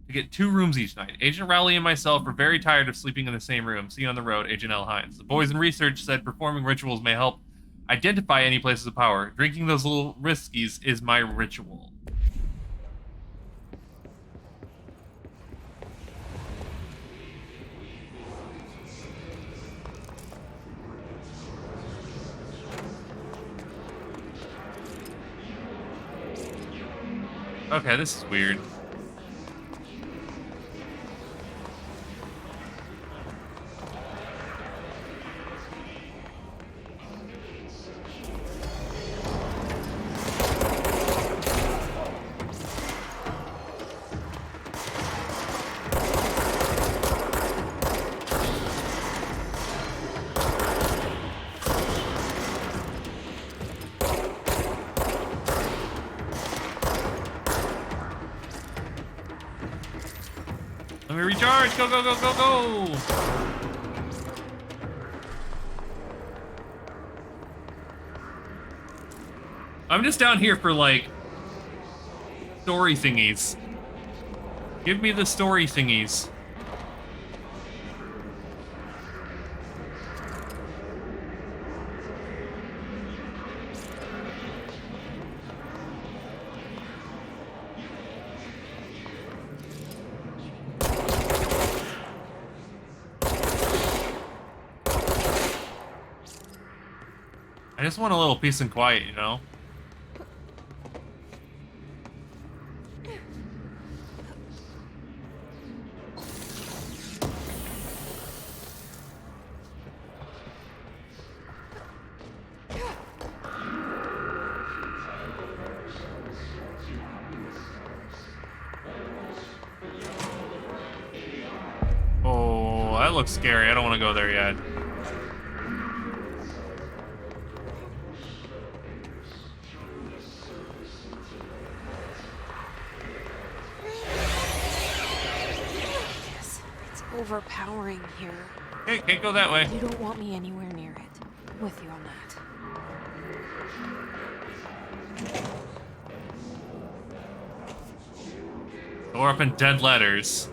to get 2 rooms each night. Agent Rowley and myself are very tired of sleeping in the same room. See you on the road, Agent L. Hines. The boys in research said performing rituals may help identify any places of power. Drinking those little riskies is my ritual. Okay, this is weird. Let me recharge! Go, go, go, go, go! I'm just down here for, like, story thingies. Give me the story thingies. just want a little peace and quiet, you know? Oh, that looks scary. I don't want to go there yet. Yes, it's overpowering here. Hey, can't go that way. You don't want me anywhere near it. With you on that. Or up in dead letters.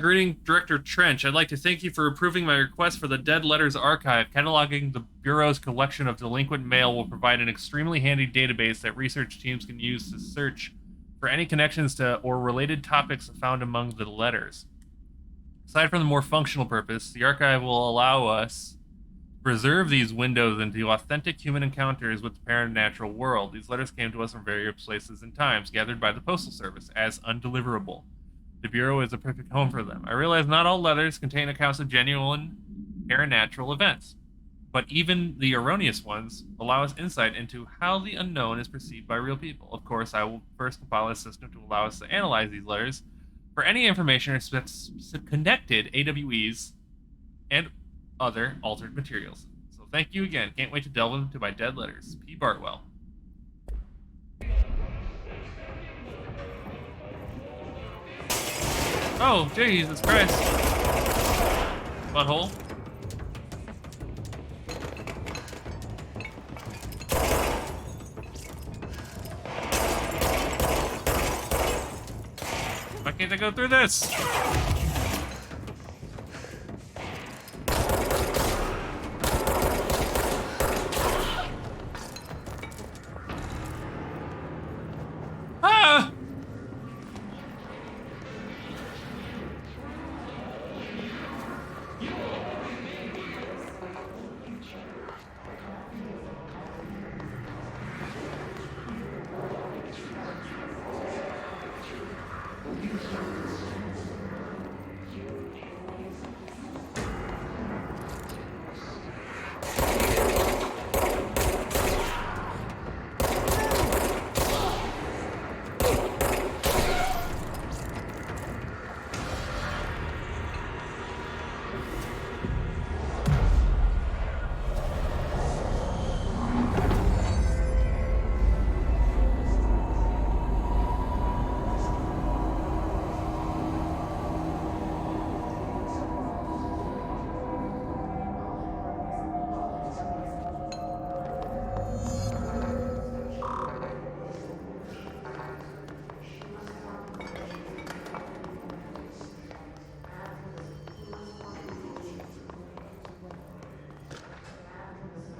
Greeting Director Trench. I'd like to thank you for approving my request for the Dead Letters Archive. Cataloging the Bureau's collection of delinquent mail will provide an extremely handy database that research teams can use to search for any connections to or related topics found among the letters. Aside from the more functional purpose, the archive will allow us to preserve these windows into authentic human encounters with the paranatural world. These letters came to us from various places and times, gathered by the Postal Service as undeliverable. The Bureau is a perfect home for them. I realize not all letters contain accounts of genuine paranatural events, but even the erroneous ones allow us insight into how the unknown is perceived by real people. Of course, I will first compile a system to allow us to analyze these letters for any information or connected AWEs and other altered materials. So thank you again. Can't wait to delve into my dead letters. P. Bartwell. Oh, Jesus Christ. Butthole. Why can't I go through this? Ah!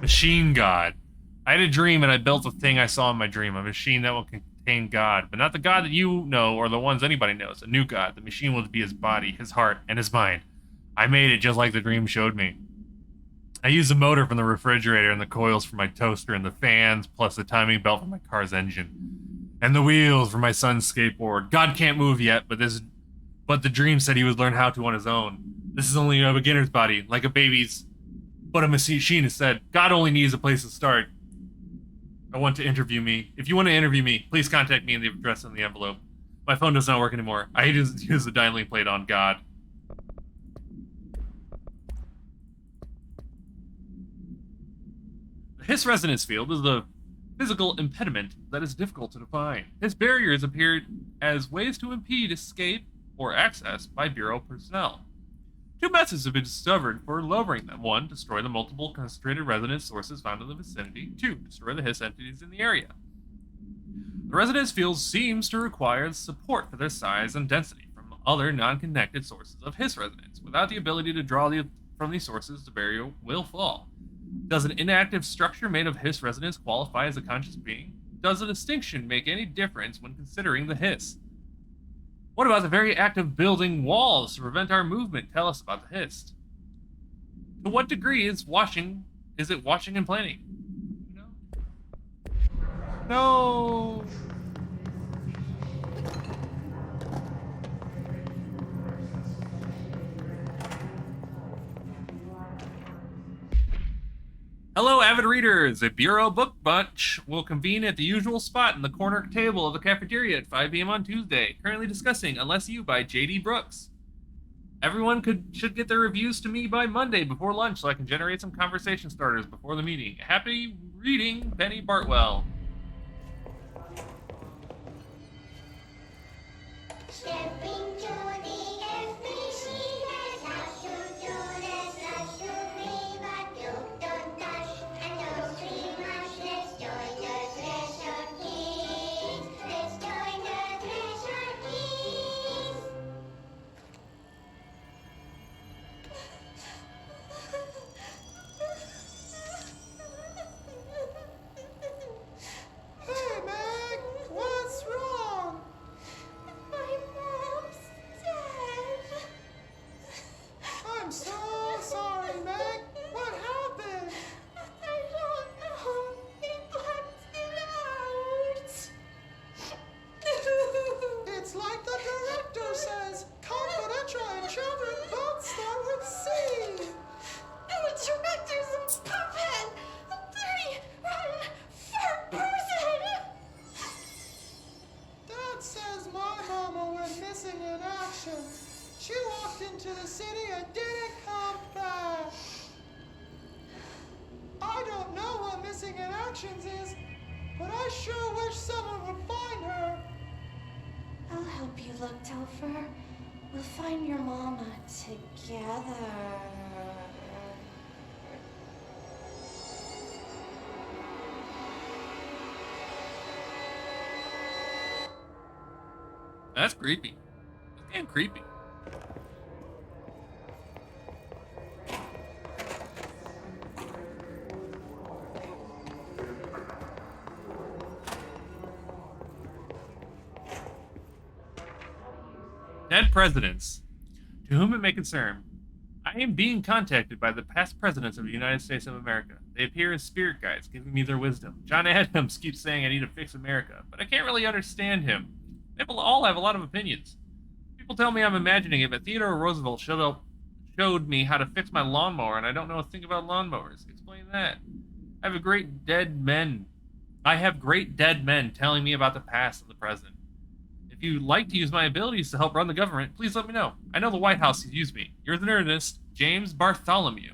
Machine God. I had a dream and I built a thing I saw in my dream, a machine that will contain God, but not the God that you know or the ones anybody knows, a new God. The machine will be his body, his heart, and his mind. I made it just like the dream showed me. I used the motor from the refrigerator and the coils for my toaster and the fans, plus the timing belt for my car's engine. And the wheels for my son's skateboard. God can't move yet, but the dream said he would learn how to on his own. This is only a beginner's body, like a baby's. But a machine has said, God only needs a place to start. I want to interview me. If you want to interview me, please contact me in the address on the envelope. My phone does not work anymore. I just use the dialing plate on God. The Hiss resonance field is the physical impediment that is difficult to define. Hiss barriers appear as ways to impede escape or access by Bureau personnel. Two methods have been discovered for lowering them. One, destroy the multiple concentrated resonance sources found in the vicinity. Two, destroy the Hiss entities in the area. The resonance field seems to require support for their size and density from other non-connected sources of Hiss resonance. Without the ability to draw from these sources, the barrier will fall. Does an inactive structure made of Hiss resonance qualify as a conscious being? Does a distinction make any difference when considering the Hiss? What about the very act of building walls to prevent our movement? Tell us about the Hiss. To what degree is it watching and planning? No. Hello, avid readers! A Bureau Book Bunch will convene at the usual spot in the corner table of the cafeteria at 5 p.m. on Tuesday, currently discussing Unless You by J.D. Brooks. Everyone should get their reviews to me by Monday before lunch so I can generate some conversation starters before the meeting. Happy reading, Penny Bartwell. Is, but I sure wish someone would find her. I'll help you look, Telfer. We'll find your mama together. That's creepy. That's damn creepy. Dead presidents. To whom it may concern, I am being contacted by the past presidents of the United States of America. They appear as spirit guides, giving me their wisdom. John Adams keeps saying I need to fix America, but I can't really understand him. They all have a lot of opinions. People tell me I'm imagining it, but Theodore Roosevelt showed me how to fix my lawnmower, and I don't know a thing about lawnmowers. Explain that. I have great dead men telling me about the past and the present. If you'd like to use my abilities to help run the government, please let me know. I know the White House could use me. You're the nerdist, James Bartholomew.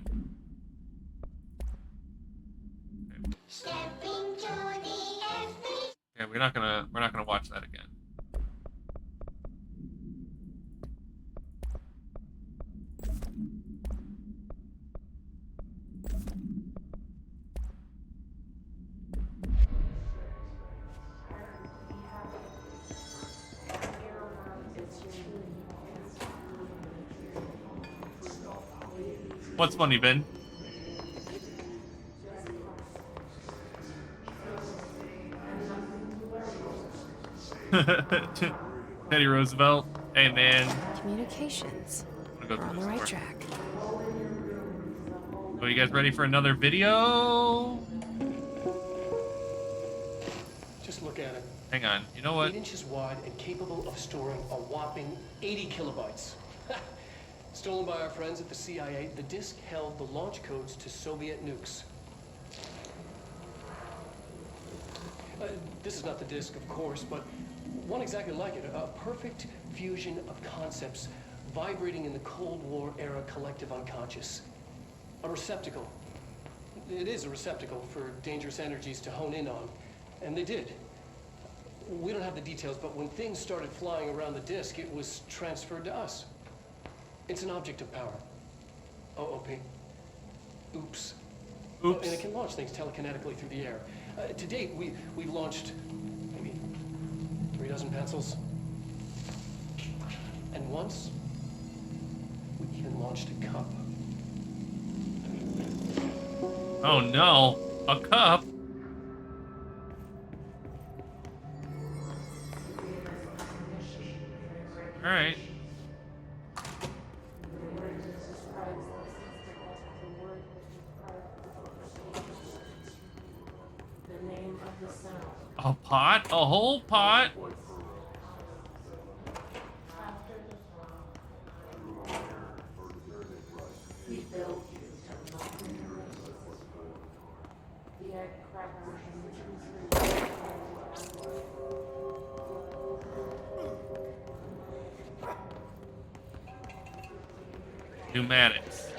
Okay, we're not gonna watch that again. What's funny, Ben? Teddy Roosevelt. Hey, man. Communications. We're on the right track. So you guys ready for another video? Just look at it. Hang on. You know what? 8 inches wide and capable of storing a whopping 80 kilobytes. Stolen by our friends at the CIA, the disk held the launch codes to Soviet nukes. This is not the disk, of course, but one exactly like it. A perfect fusion of concepts vibrating in the Cold War era collective unconscious. A receptacle. It is a receptacle for dangerous energies to hone in on. And they did. We don't have the details, but when things started flying around the disk, it was transferred to us. It's an object of power. OOP. Oops. Oops. And it can launch things telekinetically through the air. To date, we've launched maybe 3 dozen pencils. And once, we even launched a cup. Oh no, a cup. All right. A pot? A whole pot? Pneumatics.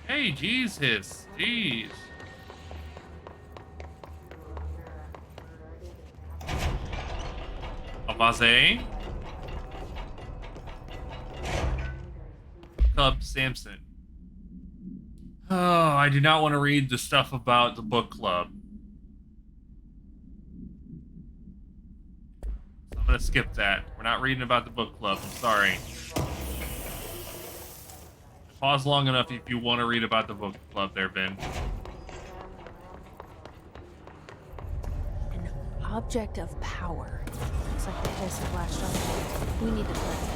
Hey, Jesus. Jeez. A vase? Cub Samson. Oh, I do not want to read the stuff about the book club. So I'm going to skip that. We're not reading about the book club. I'm sorry. Pause long enough if you want to read about the book club there, Ben. An object of power. Looks like the pulse have latched on. We need to cleanse it.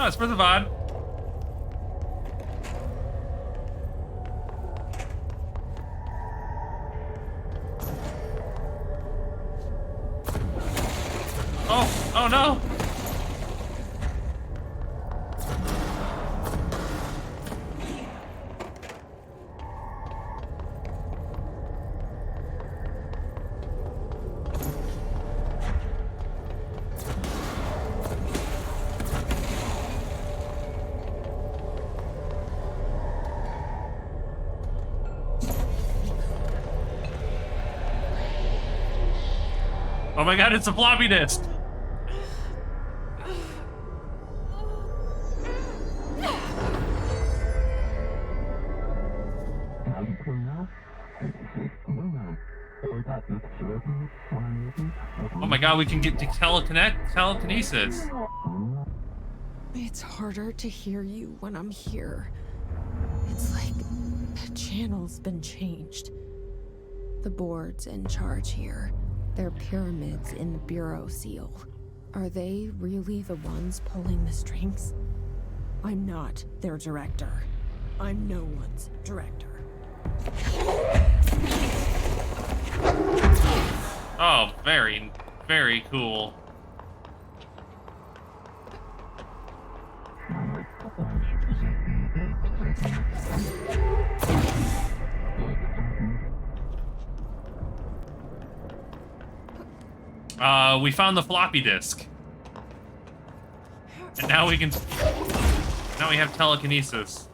Oh, it's for the VOD. Oh no! Oh my god, it's a floppy disk! Oh my god, we can get to telekinesis. It's harder to hear you when I'm here. It's like the channel's been changed. The board's in charge here. They're pyramids in the Bureau seal. Are they really the ones pulling the strings? I'm not their director. I'm no one's director. Oh, very, very cool. We found the floppy disk. And now we can... Now we have telekinesis.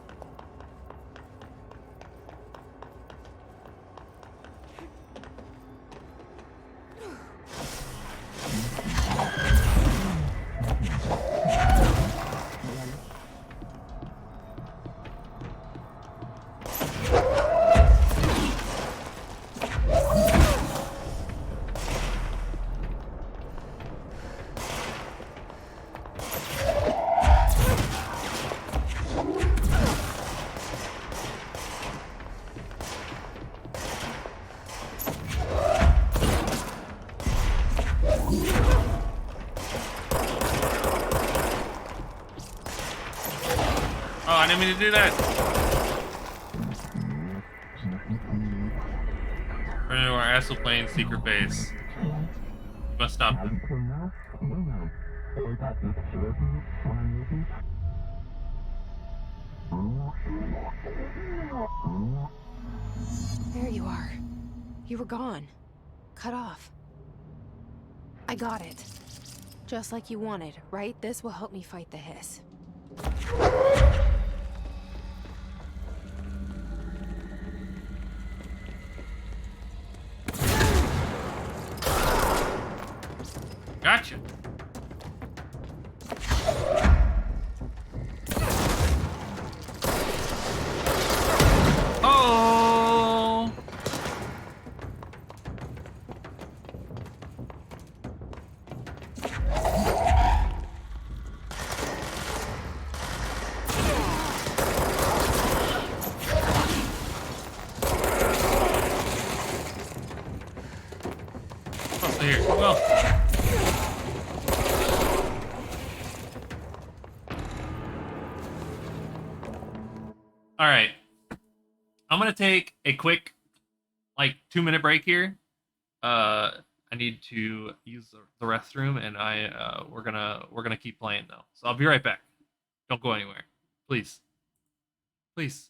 Oh, I didn't mean to do that. astral plane secret base. You must stop them. There you are. You were gone. Cut off. I got it. Just like you wanted, right? This will help me fight the hiss. Gotcha. Oh. Oh, here. Well. All right. I'm going to take a quick, like, 2-minute break here. I need to use the restroom, and we're gonna keep playing though. So I'll be right back. Don't go anywhere, please. Please.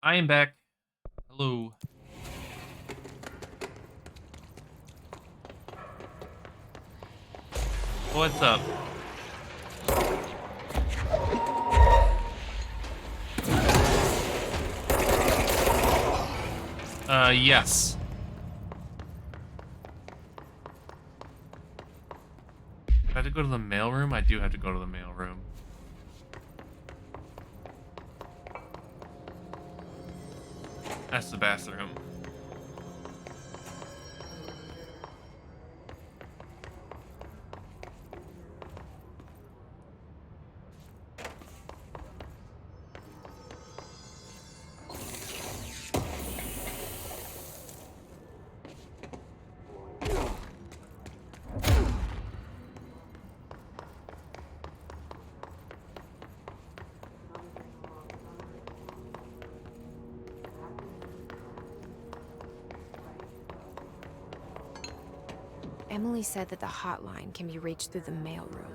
I am back. Hello. What's up? Yes. I have to go to the mailroom? I do have to go to the mailroom. That's the bathroom. Emily said that the hotline can be reached through the mailroom.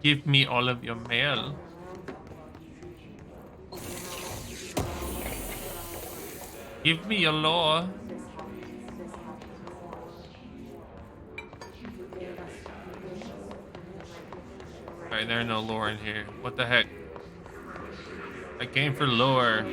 Give me all of your mail. Give me your lore. Alright, there's no lore in here. What the heck? I came for lore.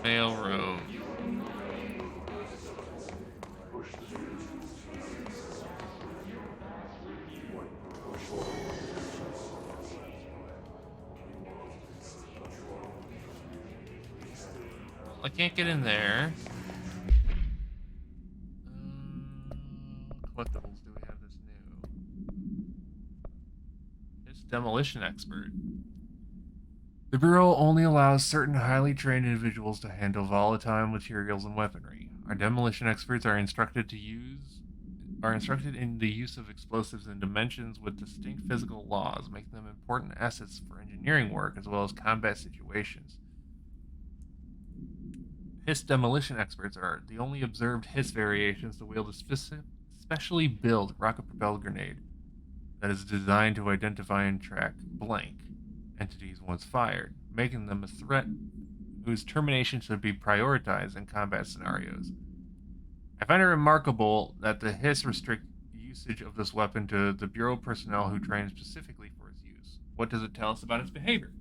Mailroom. I can't get in there. Collectibles, do we have this new? It's Demolition Expert. The Bureau only allows certain highly trained individuals to handle volatile materials and weaponry. Our demolition experts are instructed in the use of explosives in dimensions with distinct physical laws, making them important assets for engineering work as well as combat situations. Hiss demolition experts are the only observed Hiss variations to wield a specially built rocket-propelled grenade that is designed to identify and track blank entities once fired, making them a threat whose termination should be prioritized in combat scenarios. I find it remarkable that the Hiss restrict usage of this weapon to the Bureau personnel who train specifically for its use. What does it tell us about its behavior?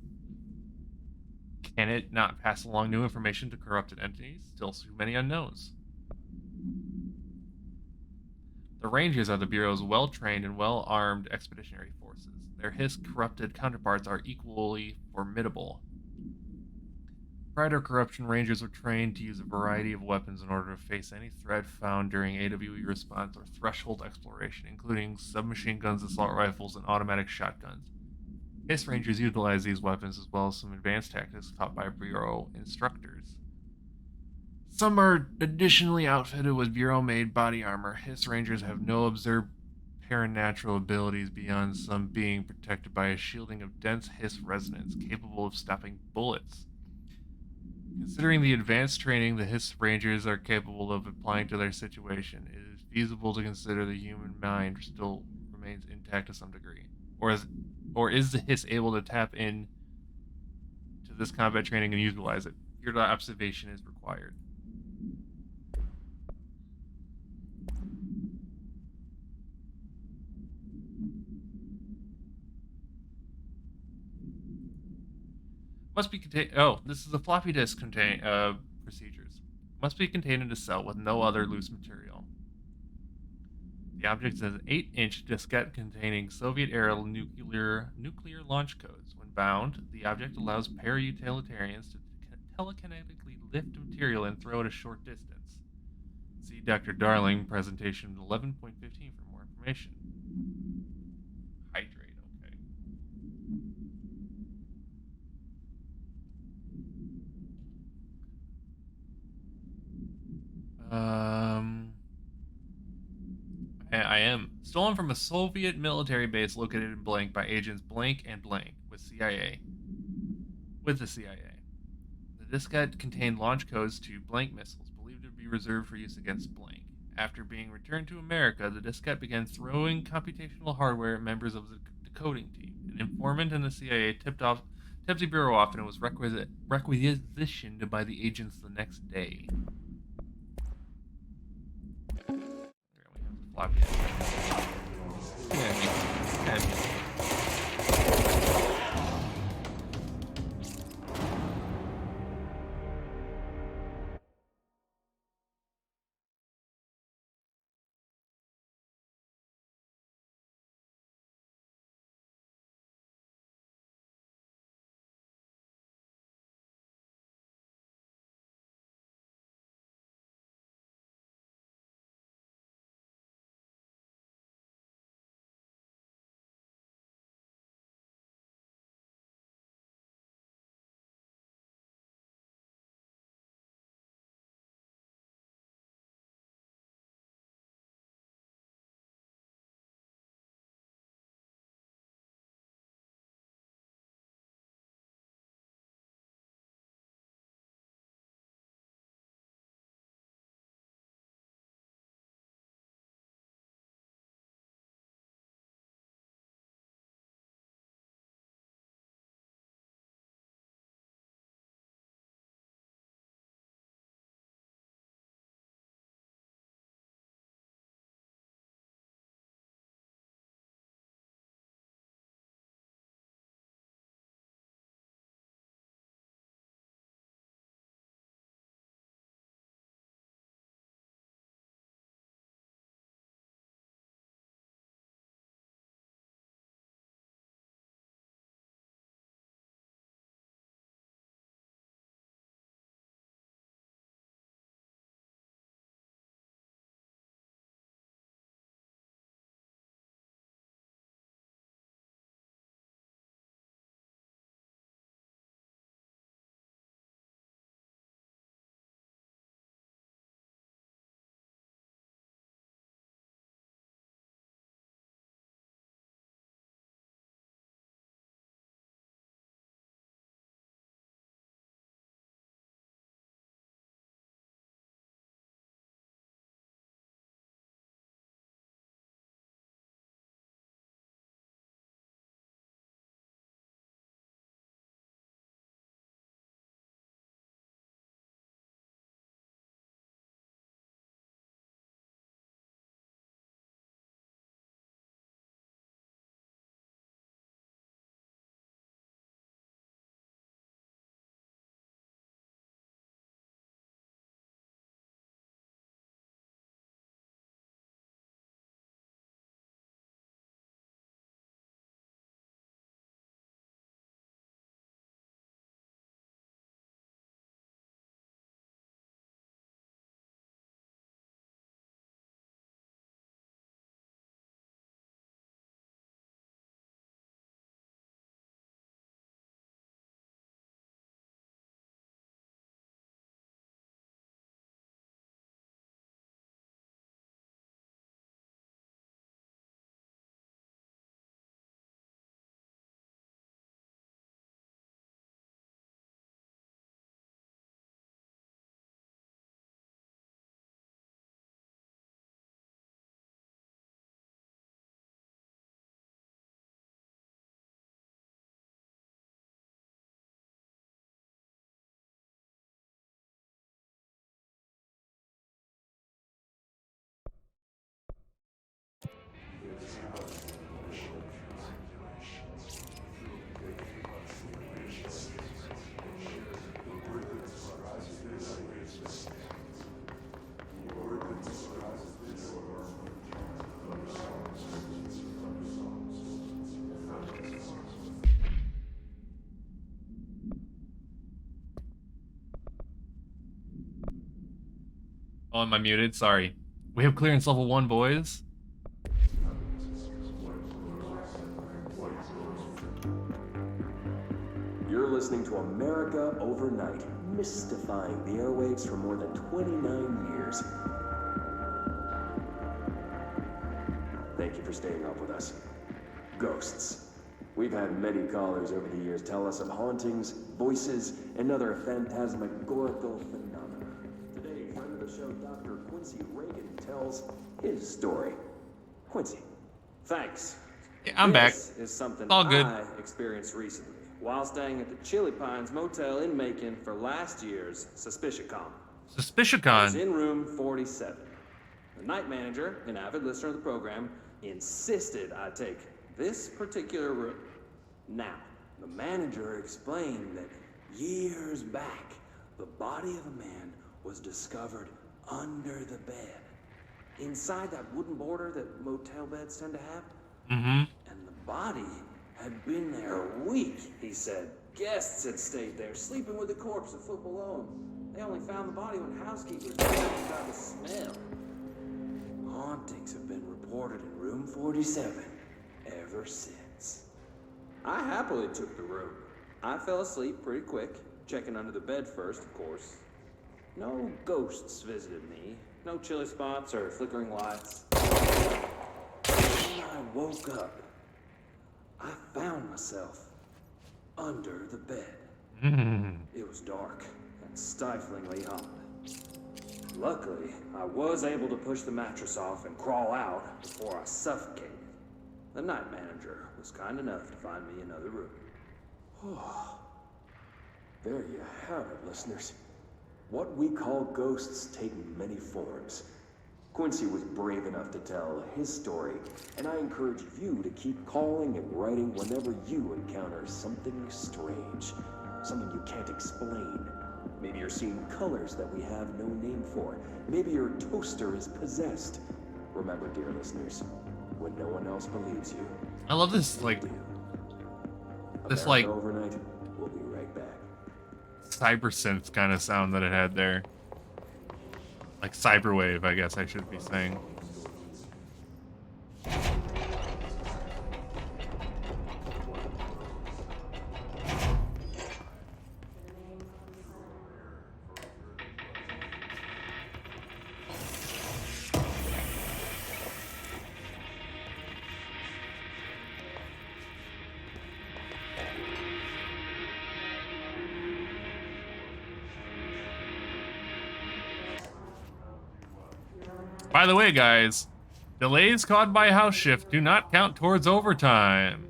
Can it not pass along new information to corrupted entities? Still too many unknowns. The Rangers are the Bureau's well-trained and well-armed expeditionary forces. Their Hiss corrupted counterparts are equally formidable. Prior to corruption, Rangers were trained to use a variety of weapons in order to face any threat found during AWE response or threshold exploration, including submachine guns, assault rifles, and automatic shotguns. Hiss Rangers utilize these weapons as well as some advanced tactics taught by Bureau instructors. Some are additionally outfitted with Bureau-made body armor. Hiss Rangers have no observed paranatural abilities beyond some being protected by a shielding of dense Hiss resonance capable of stopping bullets. Considering the advanced training the Hiss Rangers are capable of applying to their situation, it is feasible to consider the human mind still remains intact to some degree. Or is the Hiss able to tap in to this combat training and utilize it? Your observation is required. Must be contained. Oh, this is a floppy disk procedures. Must be contained in a cell with no other loose material. The object is an 8-inch diskette containing Soviet-era nuclear launch codes. When bound, the object allows para-utilitarians to telekinetically lift material and throw it a short distance. See Dr. Darling presentation 11.15 for more information. Hydrate. I am. Stolen from a Soviet military base located in blank by agents blank and blank with the CIA. The diskette contained launch codes to blank missiles, believed to be reserved for use against blank. After being returned to America, the diskette began throwing computational hardware at members of the decoding team. An informant in the CIA tipped the bureau off, and it was requisitioned by the agents the next day. There we have the floppy disk. Yeah. Oh, am I muted? Sorry. We have clearance level 1, boys. You're listening to America Overnight, mystifying the airwaves for more than 29 years. staying up with us. Ghosts. We've had many callers over the years tell us of hauntings, voices, and other phantasmagorical phenomena. Today, friend of the show, Dr. Quincy Reagan tells his story. Quincy, thanks. Yeah, I'm back. This is something All good. I experienced recently while staying at the Chili Pines Motel in Macon for last year's SuspiciaCon. I was SuspiciaCon. in room 47. The night manager, an avid listener of the program, insisted I take this particular room. Now, the manager explained that years back, the body of a man was discovered under the bed. Inside that wooden border that motel beds tend to have. Mm-hmm. And the body had been there a week, he said. Guests had stayed there, sleeping with the corpse a foot below them. They only found the body when housekeepers got the smell. Hauntings have been reported in room 47 ever since. I happily took the room. I fell asleep pretty quick, checking under the bed first, of course. No ghosts visited me, no chilly spots or flickering lights. When I woke up, I found myself under the bed. It was dark and stiflingly hot. Luckily, I was able to push the mattress off and crawl out before I suffocated. The night manager was kind enough to find me another room. Oh, there you have it, listeners. What we call ghosts take many forms. Quincy was brave enough to tell his story, and I encourage you to keep calling and writing whenever you encounter something strange, something you can't explain. Maybe you're seeing colors that we have no name for. Maybe your toaster is possessed. Remember, dear listeners, when no one else believes you, I love this, like, America like Overnight. We'll be right back. cyber synth kind of sound that it had there. Like cyberwave, I guess I should be saying. By the way, guys, delays caused by house shift do not count towards overtime.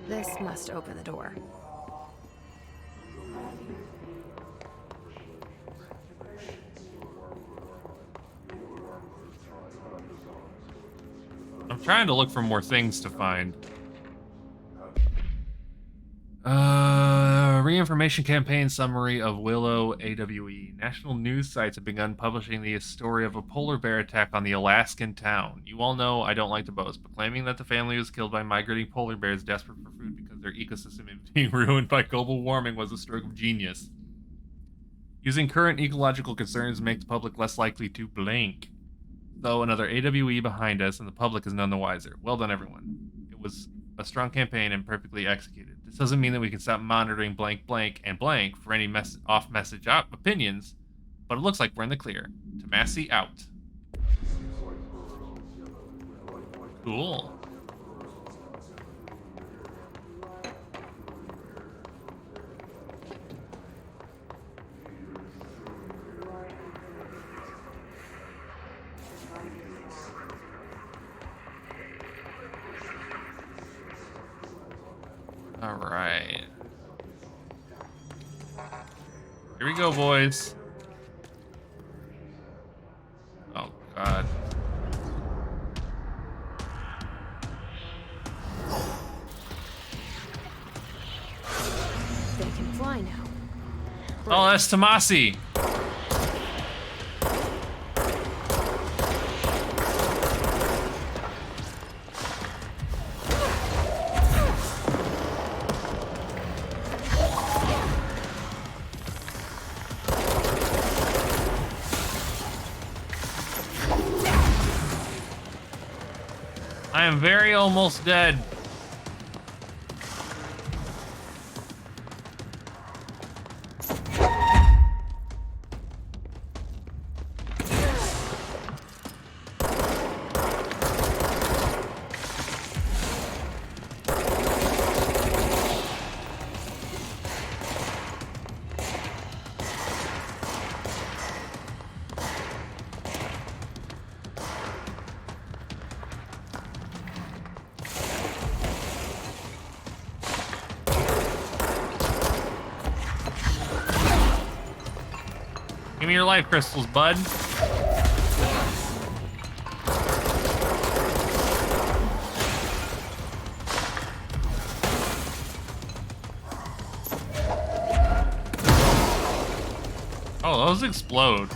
This must open the door. I'm trying to look for more things to find. Reinformation campaign summary of Willow AWE. National news sites have begun publishing the story of a polar bear attack on the Alaskan town. You all know I don't like to boast, but claiming that the family was killed by migrating polar bears desperate for food because their ecosystem is being ruined by global warming was a stroke of genius. Using current ecological concerns make the public less likely to blank. Though another AWE behind us and the public is none the wiser. Well done, everyone. It was a strong campaign and perfectly executed. This doesn't mean that we can stop monitoring blank, blank, and blank for any off-message opinions, but it looks like we're in the clear. Tomasi out. Cool. All right. Here we go, boys. Oh, God. They can fly now. Oh, that's Tomasi. I am very almost dead. Give me your life crystals, bud. Oh, those explode.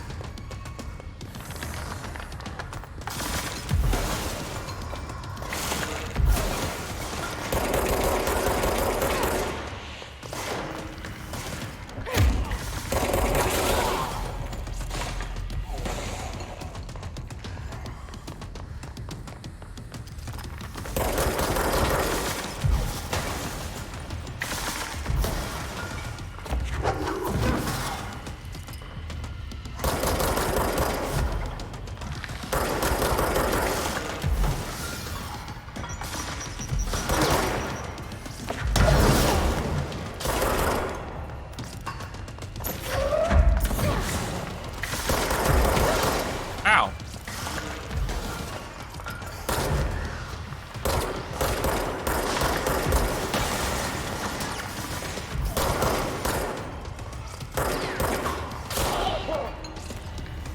Ow.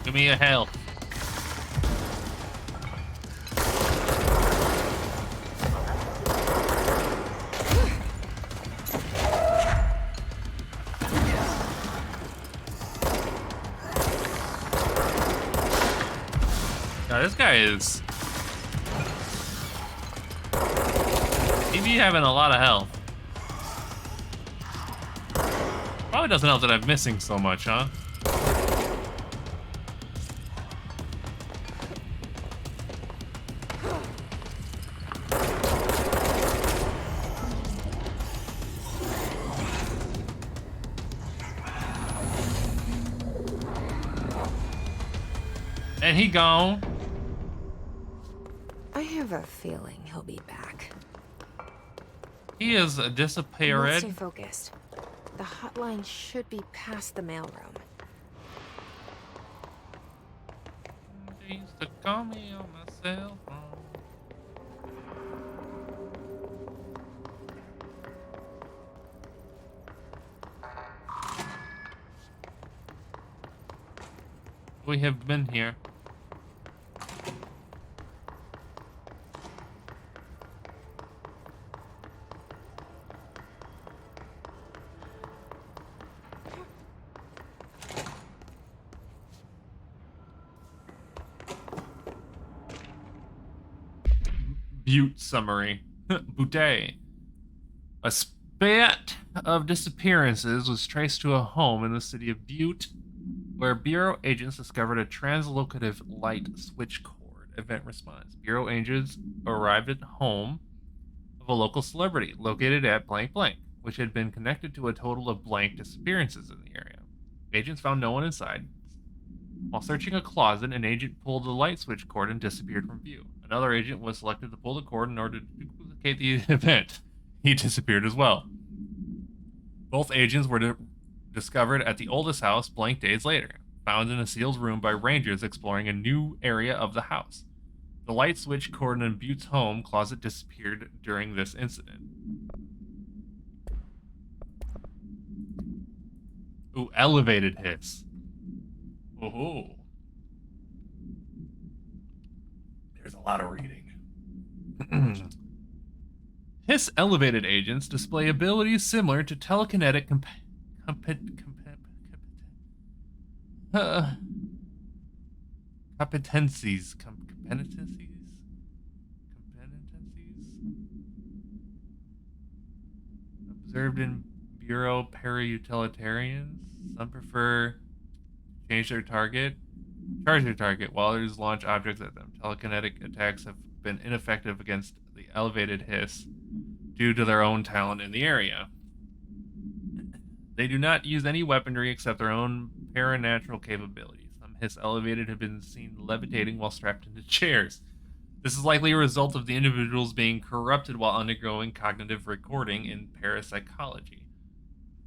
Give me a health. Now this guy is... he be having a lot of health. Probably doesn't help that I'm missing so much, huh? And he gone. I have a feeling he'll be back. He is Let's disappeared. stay focused. The hotline should be past the mailroom. They used to call me on my cell phone. We have been here. Butte summary. Butte. A spat of disappearances was traced to a home in the city of Butte, where Bureau agents discovered a translocative light switch cord. Event response. Bureau agents arrived at home of a local celebrity located at blank blank, which had been connected to a total of blank disappearances in the area. Agents found no one inside. While searching a closet, an agent pulled the light switch cord and disappeared from view. Another agent was selected to pull the cord in order to duplicate the event. He disappeared as well. Both agents were discovered at the oldest house blank days later, found in a sealed room by rangers exploring a new area of the house. The light switch cord in Butte's home closet disappeared during this incident. Ooh, elevated hiss. Oh, there's a lot of reading. Hiss elevated agents display abilities similar to telekinetic competencies. Observed in Bureau para-utilitarians. Some prefer charge their target, while others launch objects at them. Telekinetic attacks have been ineffective against the elevated hiss due to their own talent in the area. They do not use any weaponry except their own paranatural capabilities. Some hiss elevated have been seen levitating while strapped into chairs. This is likely a result of the individuals being corrupted while undergoing cognitive recording in parapsychology.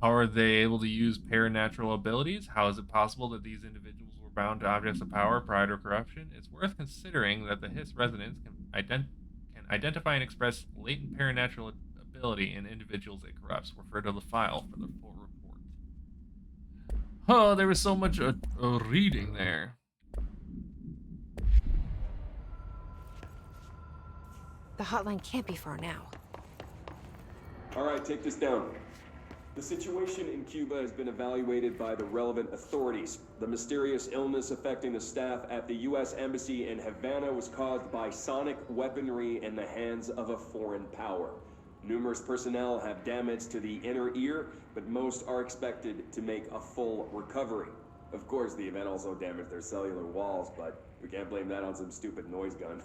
How are they able to use paranatural abilities? How is it possible that these individuals were bound to objects of power prior to corruption? It's worth considering that the Hiss residents can identify and express latent paranatural ability in individuals it corrupts. Refer to the file for the full report. Oh, there was so much reading there. The hotline can't be far now. All right, take this down. The situation in Cuba has been evaluated by the relevant authorities. The mysterious illness affecting the staff at the U.S. Embassy in Havana was caused by sonic weaponry in the hands of a foreign power. Numerous personnel have damage to the inner ear, but most are expected to make a full recovery. Of course, the event also damaged their cellular walls, but we can't blame that on some stupid noise gun.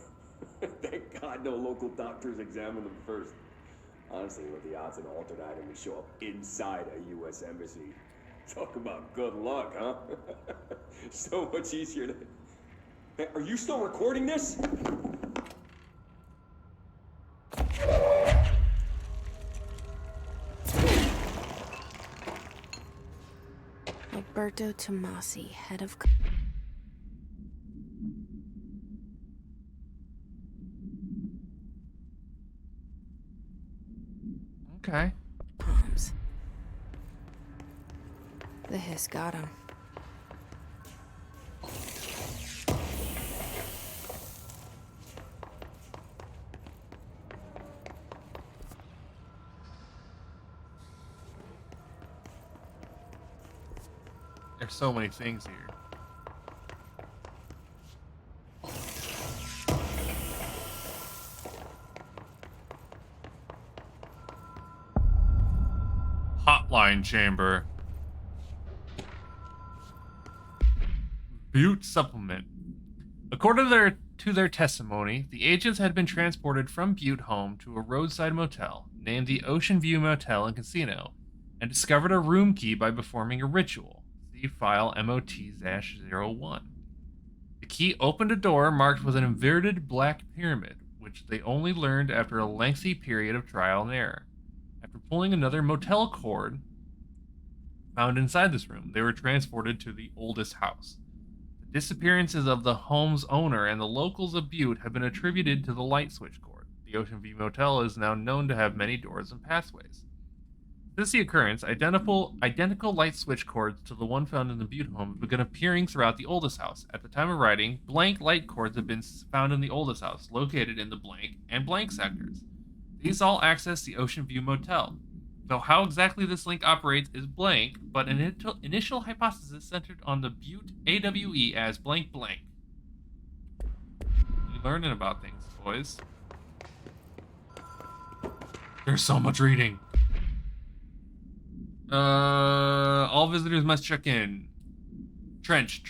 Thank God no local doctors examined them first. Honestly, what the odds an altered item would show up inside a U.S. embassy? Talk about good luck, huh? So much easier to... Hey, are you still recording this? Alberto Tomasi, head of... Okay. Palms. The hiss got him. There's so many things here. Hotline chamber. Butte supplement. According to their testimony, the agents had been transported from Butte home to a roadside motel named the Ocean View Motel and Casino and discovered a room key by performing a ritual. See file MOT-01. The key opened a door marked with an inverted black pyramid, which they only learned after a lengthy period of trial and error. After pulling another motel cord found inside this room, they were transported to the oldest house. The disappearances of the home's owner and the locals of Butte have been attributed to the light switch cord. The Ocean View Motel is now known to have many doors and pathways. Since the occurrence, identical light switch cords to the one found in the Butte home have begun appearing throughout the oldest house. At the time of writing, blank light cords have been found in the oldest house, located in the blank and blank sectors. These all access the Ocean View Motel. So how exactly this link operates is blank, but an initial hypothesis centered on the Butte AWE as blank blank. You're learning about things, boys. There's so much reading. All visitors must check in. Trench,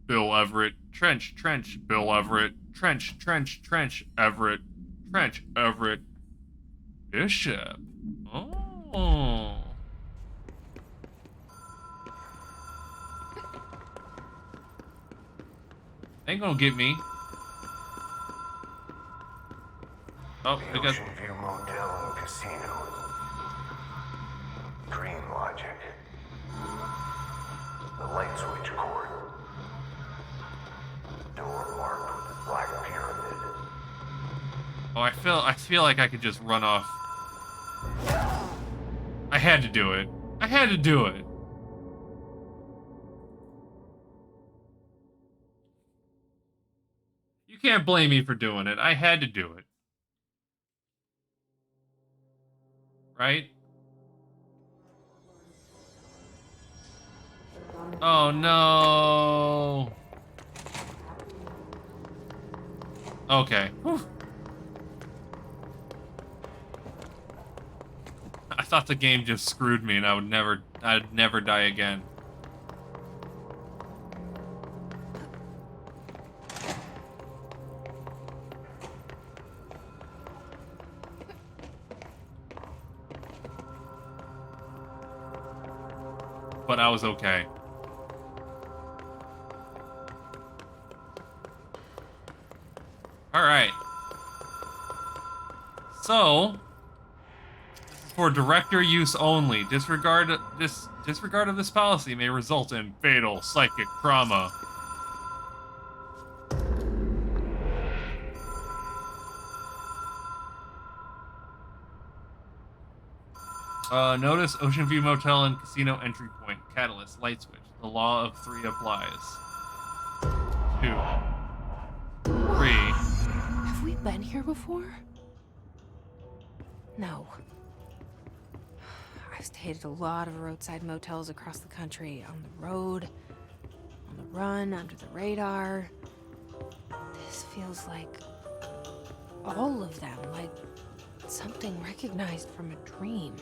Bill Everett. Trench, Bill Everett. Trench, Everett. Trench, Everett. Bishop. Oh. Ain't gonna get me. Oh, the I got... Ocean View Motel and Casino. Dream logic. The light switch cord. Door marked with the black pyramid. Oh, I feel like I could just run off. I had to do it. I had to do it. You can't blame me for doing it. I had to do it. Right? Oh no. Okay. Whew. I thought the game just screwed me and I'd never die again. but I was okay. Alright. So, this is for director use only. Disregard of this policy may result in fatal psychic trauma. Notice Ocean View Motel and Casino entry point. Catalyst, light switch. The law of 3 applies. 2. 3. Have we been here before? No. I've stayed at a lot of roadside motels across the country. On the road, on the run, under the radar. This feels like all of them, like something recognized from a dream.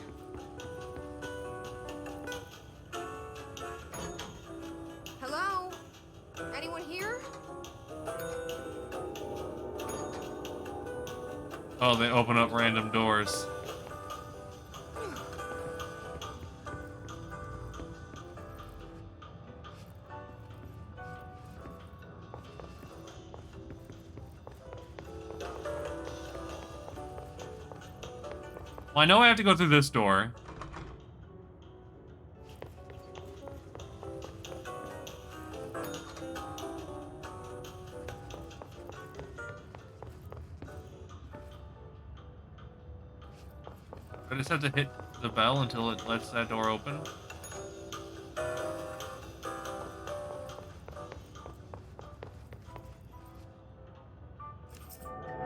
Hello? Anyone here? Oh, they open up random doors. Well, I know I have to go through this door. I just have to hit the bell until it lets that door open.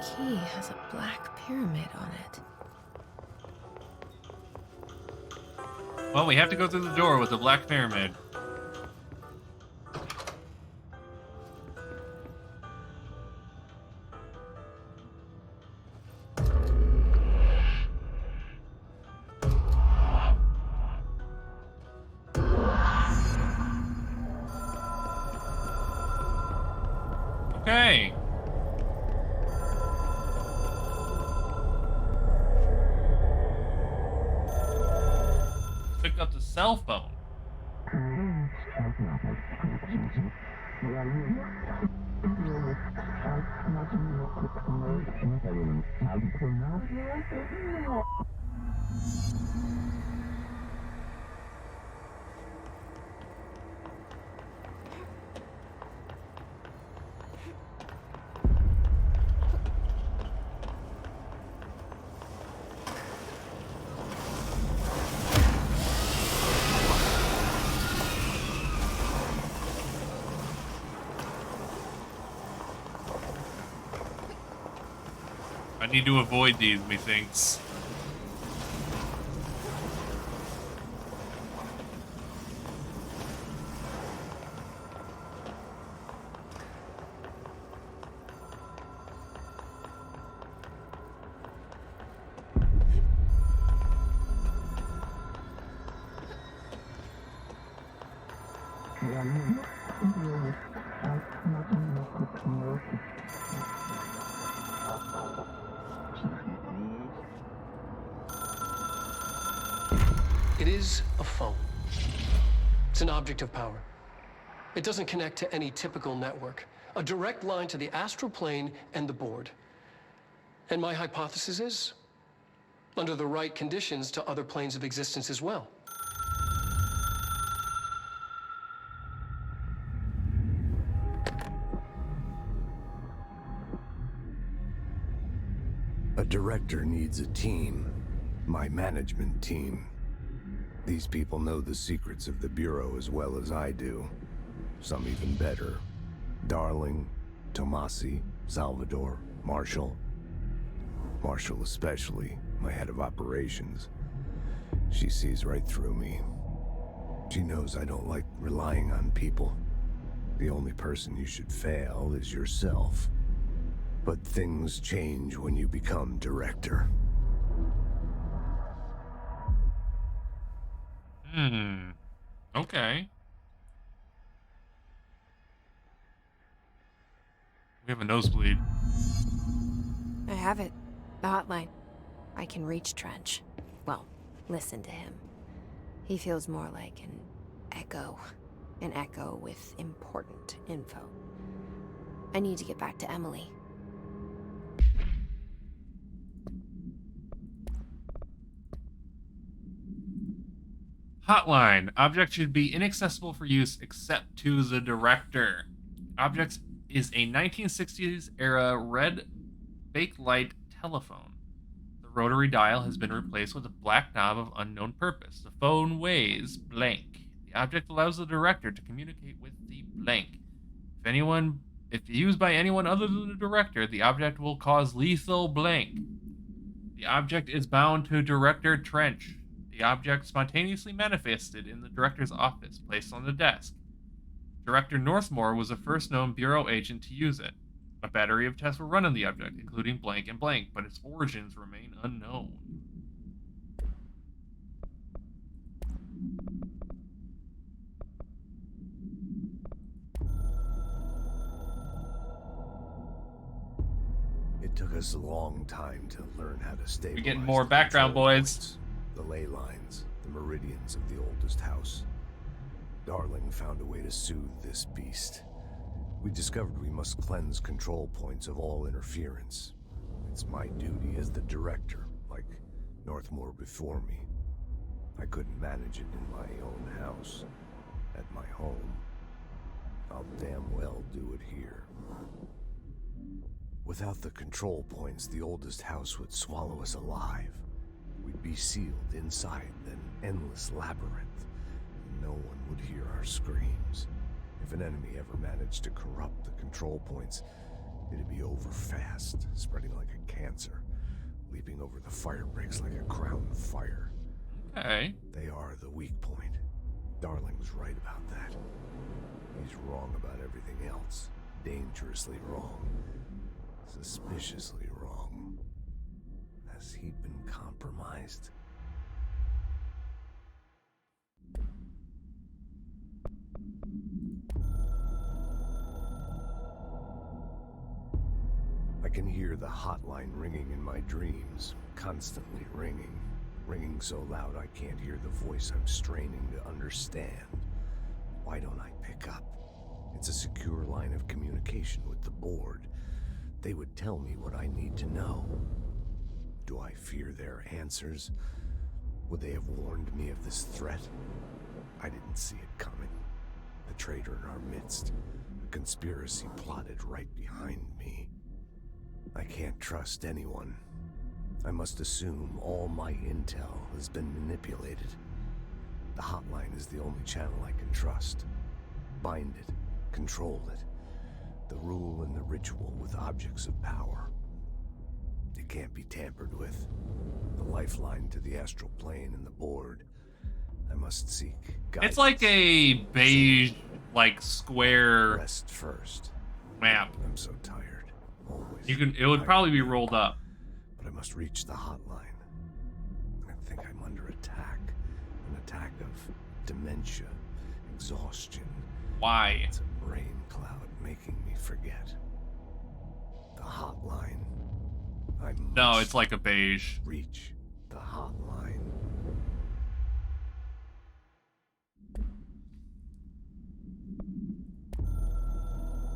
Key has a black pyramid on it. Well, we have to go through the door with the black pyramid. Okay. Pick up the cell phone. I need to avoid these, methinks. It is a phone. It's an object of power. It doesn't connect to any typical network. A direct line to the astral plane and the board. And my hypothesis is, under the right conditions, to other planes of existence as well. A director needs a team. My management team. These people know the secrets of the Bureau as well as I do. Some even better. Darling, Tomasi, Salvador, Marshall. Marshall especially, my head of operations. She sees right through me. She knows I don't like relying on people. The only person you should fail is yourself. But things change when you become director. Okay. We have a nosebleed. I have it. The hotline. I can reach Trench. Well, listen to him. He feels more like an echo. An echo with important info. I need to get back to Emily. Hotline. Object should be inaccessible for use except to the director. Object is a 1960s era red bakelite telephone. The rotary dial has been replaced with a black knob of unknown purpose. The phone weighs blank. The object allows the director to communicate with the blank. If used by anyone other than the director, the object will cause lethal blank. The object is bound to Director Trench. The object spontaneously manifested in the director's office, placed on the desk. Director Northmore was the first known Bureau agent to use it. A battery of tests were run on the object, including blank and blank, but its origins remain unknown. It took us a long time to learn how to stabilize. We're getting more background, boys. The ley lines, the meridians of the oldest house. Darling found a way to soothe this beast. We discovered we must cleanse control points of all interference. It's my duty as the director, like Northmore before me. I couldn't manage it in my own house, at my home. I'll damn well do it here. Without the control points, the oldest house would swallow us alive. We'd be sealed inside an endless labyrinth. No one would hear our screams. If an enemy ever managed to corrupt the control points, it'd be over fast, spreading like a cancer, leaping over the fire breaks like a crown of fire. Okay. They are the weak point. Darling was right about that. He's wrong about everything else. Dangerously wrong. Suspiciously wrong. Has he been compromised? I can hear the hotline ringing in my dreams, constantly ringing. Ringing so loud I can't hear the voice I'm straining to understand. Why don't I pick up? It's a secure line of communication with the board. They would tell me what I need to know. Do I fear their answers? Would they have warned me of this threat? I didn't see it coming. The traitor in our midst. A conspiracy plotted right behind me. I can't trust anyone. I must assume all my intel has been manipulated. The hotline is the only channel I can trust. Bind it, control it. The rule and the ritual with objects of power. It can't be tampered with. The lifeline to the astral plane and the board. I must seek guidance. It's like a beige, square Rest first. map. I'm so tired. Always. It would probably be rolled up. But I must reach the hotline. I think I'm under attack. An attack of dementia, exhaustion. Why? It's a brain cloud making me forget. The hotline. No, it's like a beige. Reach the hotline.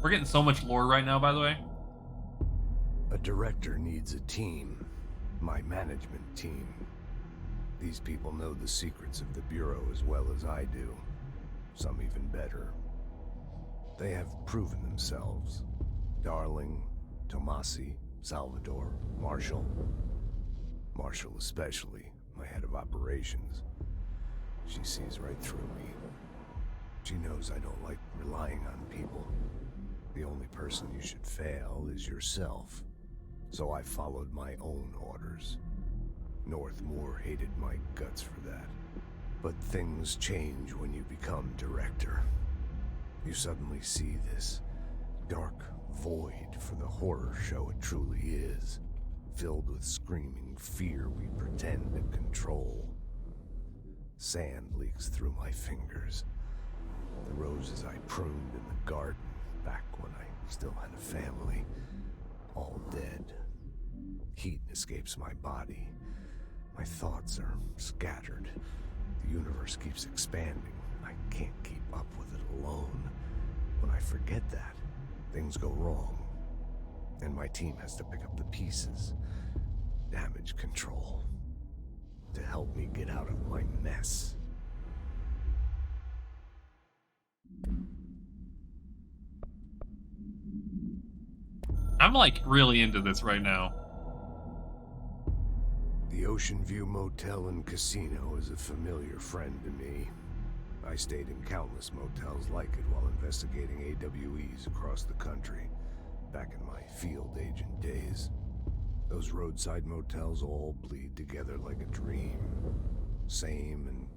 We're getting so much lore right now, by the way. A director needs a team. My management team. These people know the secrets of the Bureau as well as I do. Some even better. They have proven themselves. Darling, Tomasi, Salvador, Marshall. Marshall especially, my head of operations. She sees right through me. She knows I don't like relying on people. The only person you should fail is yourself. So I followed my own orders. Northmore hated my guts for that. But things change when you become director. You suddenly see this dark void for the horror show it truly is, filled with screaming fear we pretend to control. Sand leaks through my fingers. The roses I pruned in the garden back when I still had a family, all dead. Heat escapes my body. My thoughts are scattered. The universe keeps expanding. I can't keep up with it alone. When I forget that, things go wrong. And my team has to pick up the pieces. Damage control. To help me get out of my mess. I'm like really into this right now. The Ocean View Motel and Casino is a familiar friend to me. I stayed in countless motels like it while investigating AWEs across the country, back in my field agent days. Those roadside motels all bleed together like a dream. Same and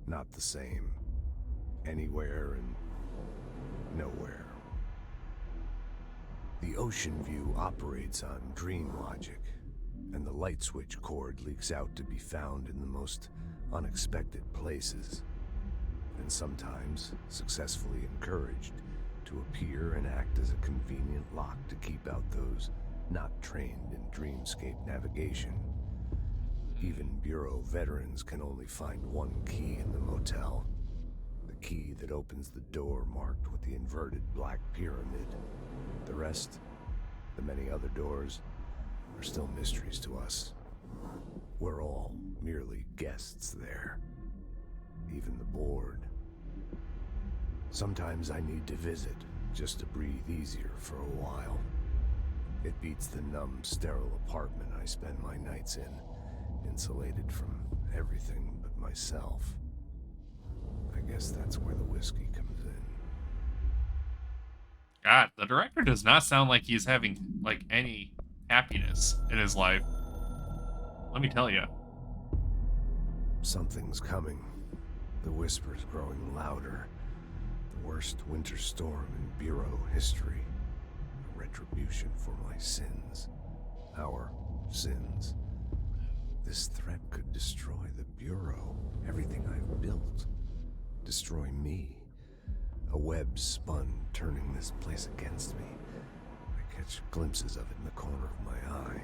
not the same. Anywhere and nowhere. The Ocean View operates on dream logic, and the light switch cord leaks out to be found in the most unexpected places, and sometimes successfully encouraged to appear and act as a convenient lock to keep out those not trained in dreamscape navigation. Even Bureau veterans can only find one key in the motel. The key that opens the door marked with the inverted black pyramid. The rest, the many other doors, are still mysteries to us. We're all merely guests there. Even the board. Sometimes I need to visit, just to breathe easier for a while. It beats the numb, sterile apartment I spend my nights in, insulated from everything but myself. I guess that's where the whiskey comes in. God, the director does not sound like he's having, like, any happiness in his life. Let me tell you. Something's coming. The whisper's growing louder. The worst winter storm in Bureau history. A retribution for my sins. Our sins. This threat could destroy the Bureau. Everything I've built. Destroy me. A web spun, turning this place against me. I catch glimpses of it in the corner of my eye.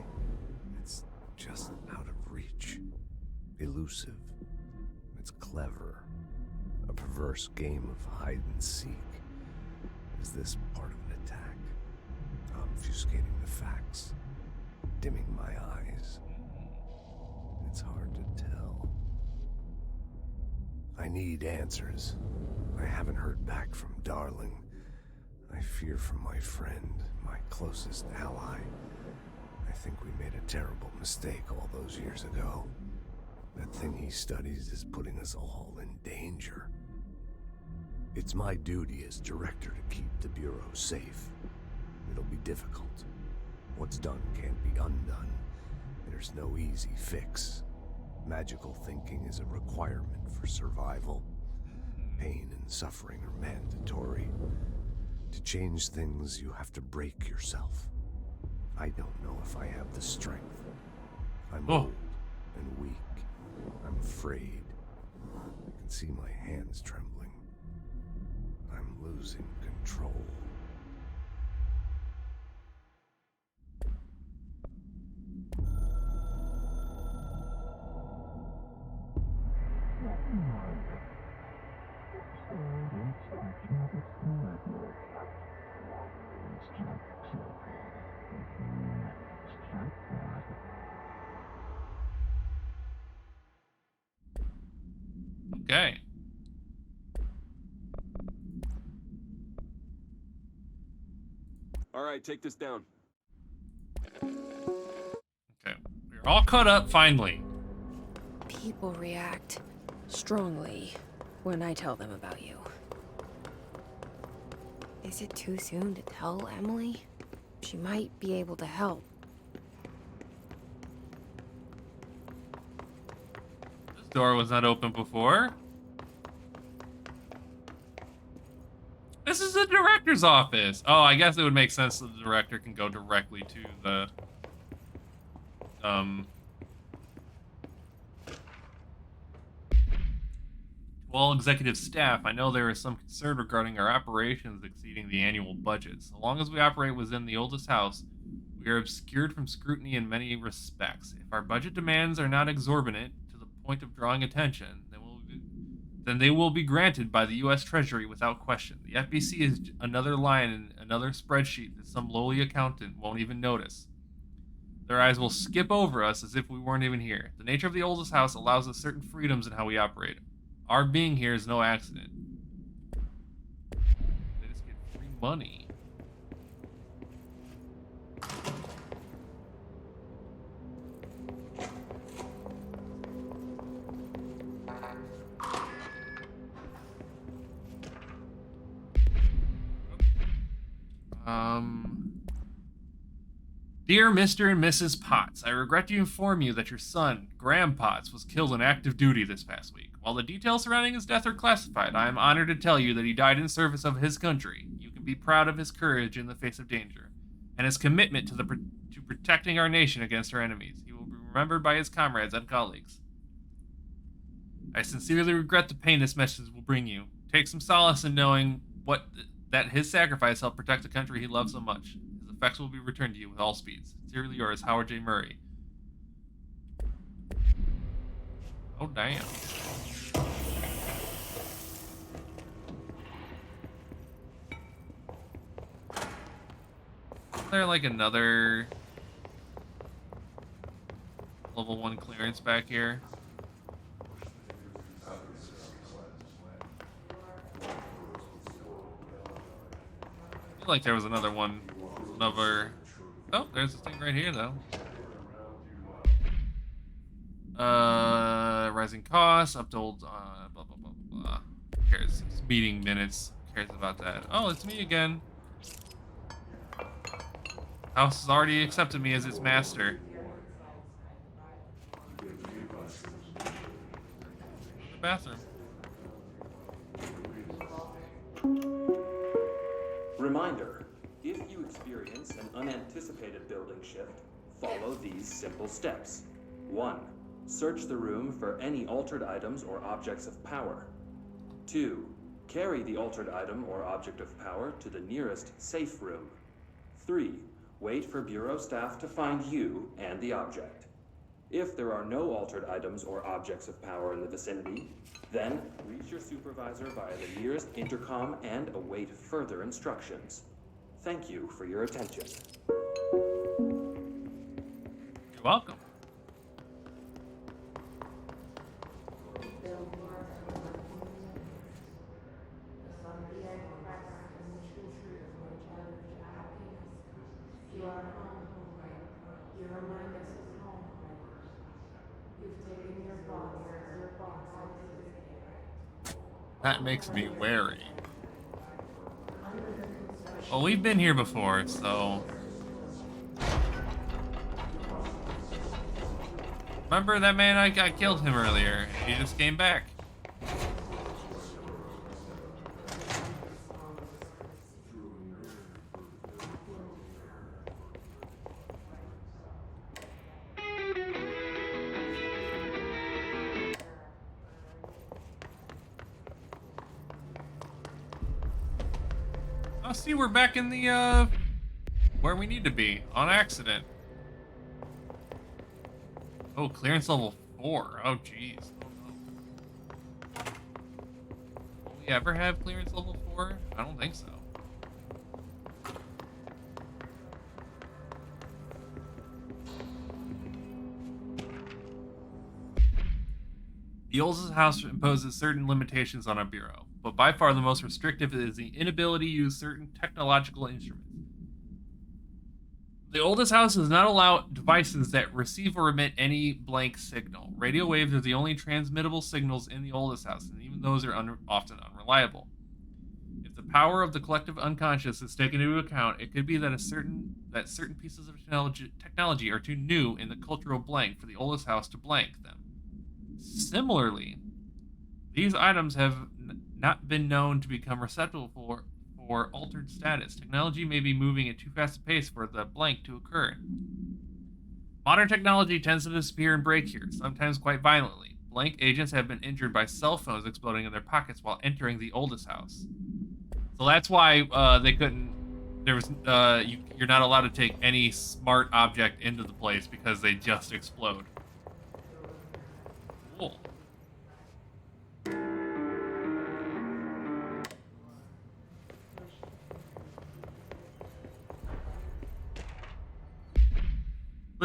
It's just out of reach. Elusive. It's clever. A perverse game of hide and seek. Is this part of an attack? Obfuscating the facts. Dimming my eyes. It's hard to tell. I need answers. I haven't heard back from Darling. I fear for my friend, my closest ally. I think we made a terrible mistake all those years ago. That thing he studies is putting us all in danger. It's my duty as director to keep the Bureau safe. It'll be difficult. What's done can't be undone. There's no easy fix. Magical thinking is a requirement for survival. Pain and suffering are mandatory. To change things, you have to break yourself. I don't know if I have the strength. I'm old and weak. I'm afraid. I can see my hands trembling. I'm losing control. Okay. All right, take this down. Okay. We're all caught up finally. People react strongly when I tell them about you. Is it too soon to tell Emily? She might be able to help. This door was not open before. This is the director's office. Oh, I guess it would make sense that the director can go directly to the well, executive staff, I know there is some concern regarding our operations exceeding the annual budget. So long as we operate within the oldest house, we are obscured from scrutiny in many respects. If our budget demands are not exorbitant to the point of drawing attention, then we'll then they will be granted by the U.S. Treasury without question. The FBC is another line in another spreadsheet that some lowly accountant won't even notice. Their eyes will skip over us as if we weren't even here. The nature of the oldest house allows us certain freedoms in how we operate. Our being here is no accident. They just get free money. Dear Mr. and Mrs. Potts, I regret to inform you that your son, Graham Potts, was killed in active duty this past week. While the details surrounding his death are classified, I am honored to tell you that he died in service of his country. You can be proud of his courage in the face of danger, and his commitment to protecting our nation against our enemies. He will be remembered by his comrades and colleagues. I sincerely regret the pain this message will bring you. Take some solace in knowing that his sacrifice helped protect the country he loves so much. His effects will be returned to you with all speed. Sincerely yours, Howard J. Murray. Oh, damn. Isn't there like another level 1 clearance back here? I feel like there was another one. Oh, there's this thing right here, though. Rising costs, up to old, blah, blah, blah, blah. Who cares? It's meeting minutes. Who cares about that? Oh, it's me again. House has already accepted me as its master. The bathroom. Reminder, if you experience an unanticipated building shift, follow these simple steps. 1. Search the room for any altered items or objects of power. 2. Carry the altered item or object of power to the nearest safe room. 3. Wait for Bureau staff to find you and the object. If there are no altered items or objects of power in the vicinity, then reach your supervisor via the nearest intercom and await further instructions. Thank you for your attention. You're welcome. That makes me wary. Well, we've been here before, so... Remember that man I killed him earlier? He just came back. Oh, see, we're back in the, where we need to be, on accident. Oh, clearance level 4. Oh, jeez. Oh, no. Will we ever have clearance level 4? I don't think so. The oldest house imposes certain limitations on our bureau, but by far the most restrictive is the inability to use certain technological instruments. The oldest house does not allow devices that receive or emit any blank signal. Radio waves are the only transmittable signals in the oldest house, and even those are often unreliable. If the power of the collective unconscious is taken into account, it could be that certain pieces of technology are too new in the cultural blank for the oldest house to blank them. Similarly, these items have not been known to become receptacle for altered status. Technology may be moving at too fast a pace for the blank to occur. Modern technology tends to disappear and break here, sometimes quite violently. Blank agents have been injured by cell phones exploding in their pockets while entering the oldest house. So that's why they couldn't. There was you're not allowed to take any smart object into the place because they just explode. Cool.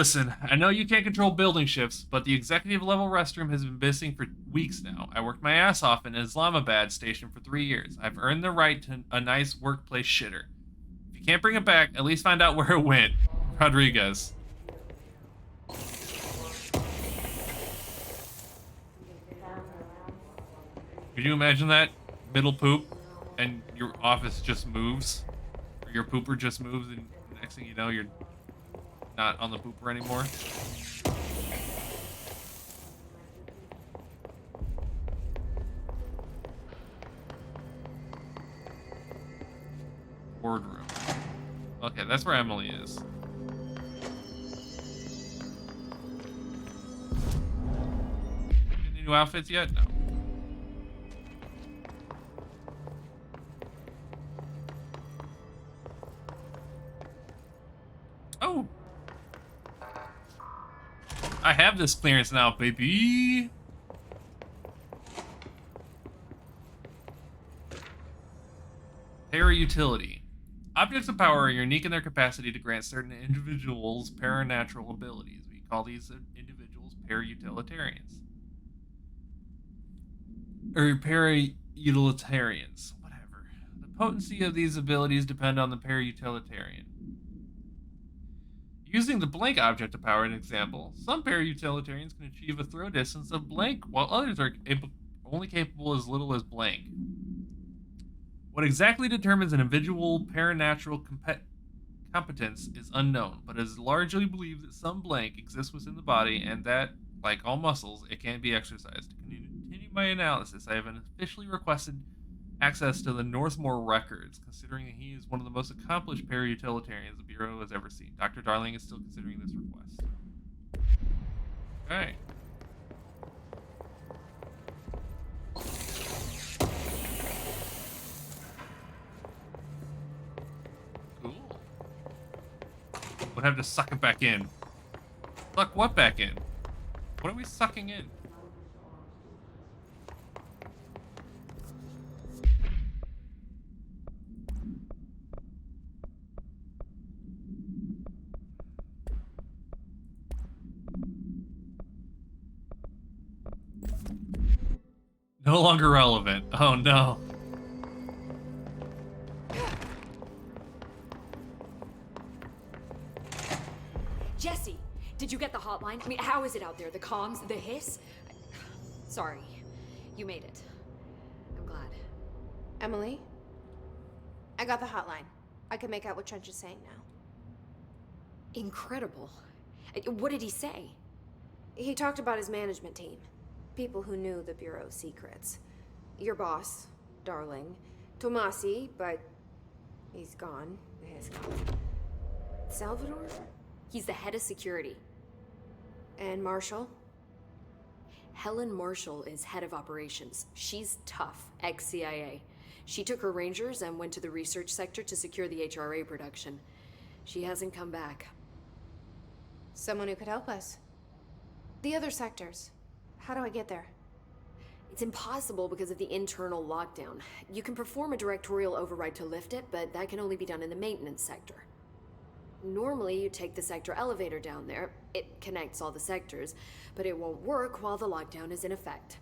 Listen, I know you can't control building shifts, but the executive level restroom has been missing for weeks now. I worked my ass off in Islamabad station for 3 years. I've earned the right to a nice workplace shitter. If you can't bring it back, at least find out where it went. Rodriguez. Could you imagine that? Middle poop, and your office just moves? Or your pooper just moves, and the next thing you know, you're not on the pooper anymore? Boardroom. Okay, that's where Emily is. Any new outfits yet? No. Oh! I have this clearance now, baby! Para-utility. Objects of power are unique in their capacity to grant certain individuals paranatural abilities. We call these individuals para-utilitarians. Or para-utilitarians. Whatever. The potency of these abilities depend on the para-utilitarian. Using the blank object of power as an example, some para-utilitarians can achieve a throw distance of blank, while others are only capable as little as blank. What exactly determines an individual paranatural competence is unknown, but it is largely believed that some blank exists within the body and that, like all muscles, it can be exercised. To continue my analysis, I have officially requested access to the Northmore records, considering that he is one of the most accomplished para-utilitarians the Bureau has ever seen. Dr. Darling is still considering this request. Okay. Cool. We'll have to suck it back in. Suck what back in? What are we sucking in? No longer relevant. Oh no. Jesse, did you get the hotline? I mean, how is it out there? The comms, the hiss? Sorry, you made it. I'm glad. Emily? I got the hotline. I can make out what Trench is saying now. Incredible. What did he say? He talked about his management team. People who knew the Bureau's secrets. Your boss, Darling. Tomasi, but he's gone. He's gone. Salvador? He's the head of security. And Marshall? Helen Marshall is head of operations. She's tough, ex-CIA. She took her Rangers and went to the research sector to secure the HRA production. She hasn't come back. Someone who could help us. The other sectors. How do I get there? It's impossible because of the internal lockdown. You can perform a directorial override to lift it, but that can only be done in the maintenance sector. Normally, you take the sector elevator down there. It connects all the sectors, but it won't work while the lockdown is in effect.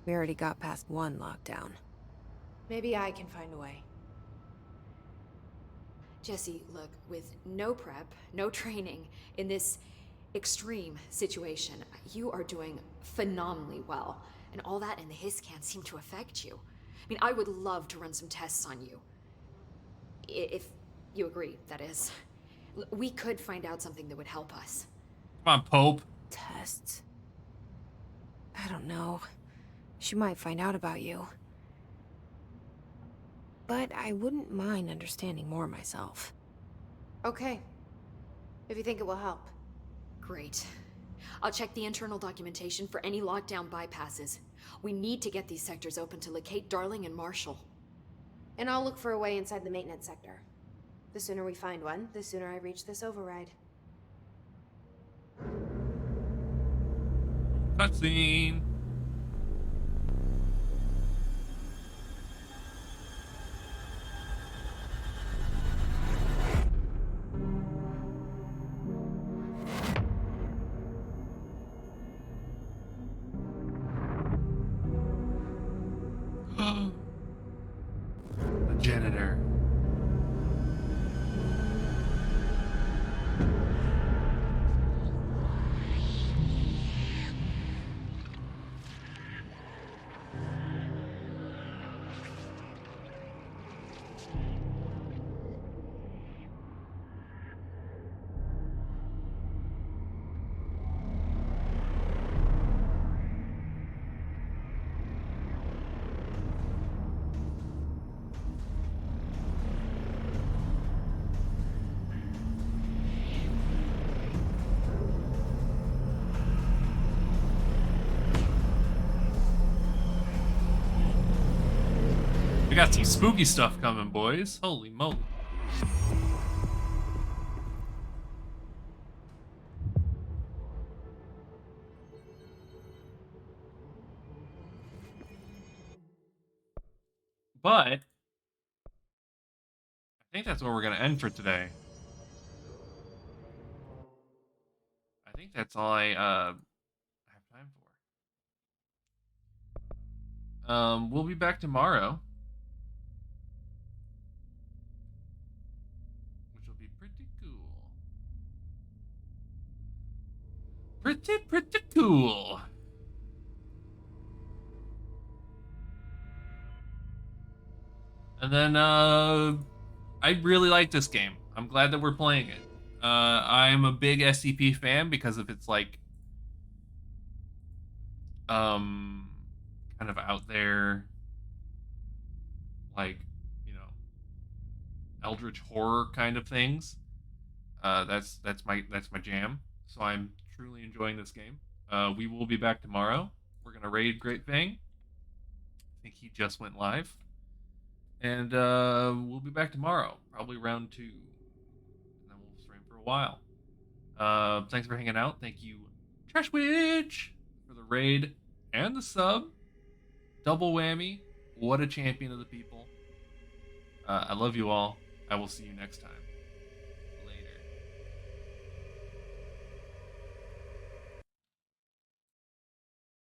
We already got past one lockdown. Maybe I can find a way. Jesse, look, with no prep, no training, in this extreme situation, you are doing phenomenally well. And all that and the hiss can't seem to affect you. I mean, I would love to run some tests on you. If you agree, that is. We could find out something that would help us. Come on, Pope. Tests? I don't know. She might find out about you. But I wouldn't mind understanding more myself. Okay. If you think it will help. Great. I'll check the internal documentation for any lockdown bypasses. We need to get these sectors open to locate Darling and Marshall. And I'll look for a way inside the maintenance sector. The sooner we find one, the sooner I reach this override. Cutscene. got some spooky stuff coming, boys. Holy moly. But I think that's where we're going to end for today. I think that's all I have time for. We'll be back tomorrow, which will be pretty cool. Pretty cool. And then, I really like this game. I'm glad that we're playing it. I'm a big SCP fan because of its, like, kind of out there, like, you know, eldritch horror kind of things. That's my jam. So I'm truly enjoying this game. We will be back tomorrow. We're gonna raid Great Fang. I think he just went live. And we'll be back tomorrow, probably round 2. And then we'll stream for a while. Thanks for hanging out. Thank you, Trash Witch, for the raid and the sub. Double whammy. What a champion of the people. I love you all. I will see you next time.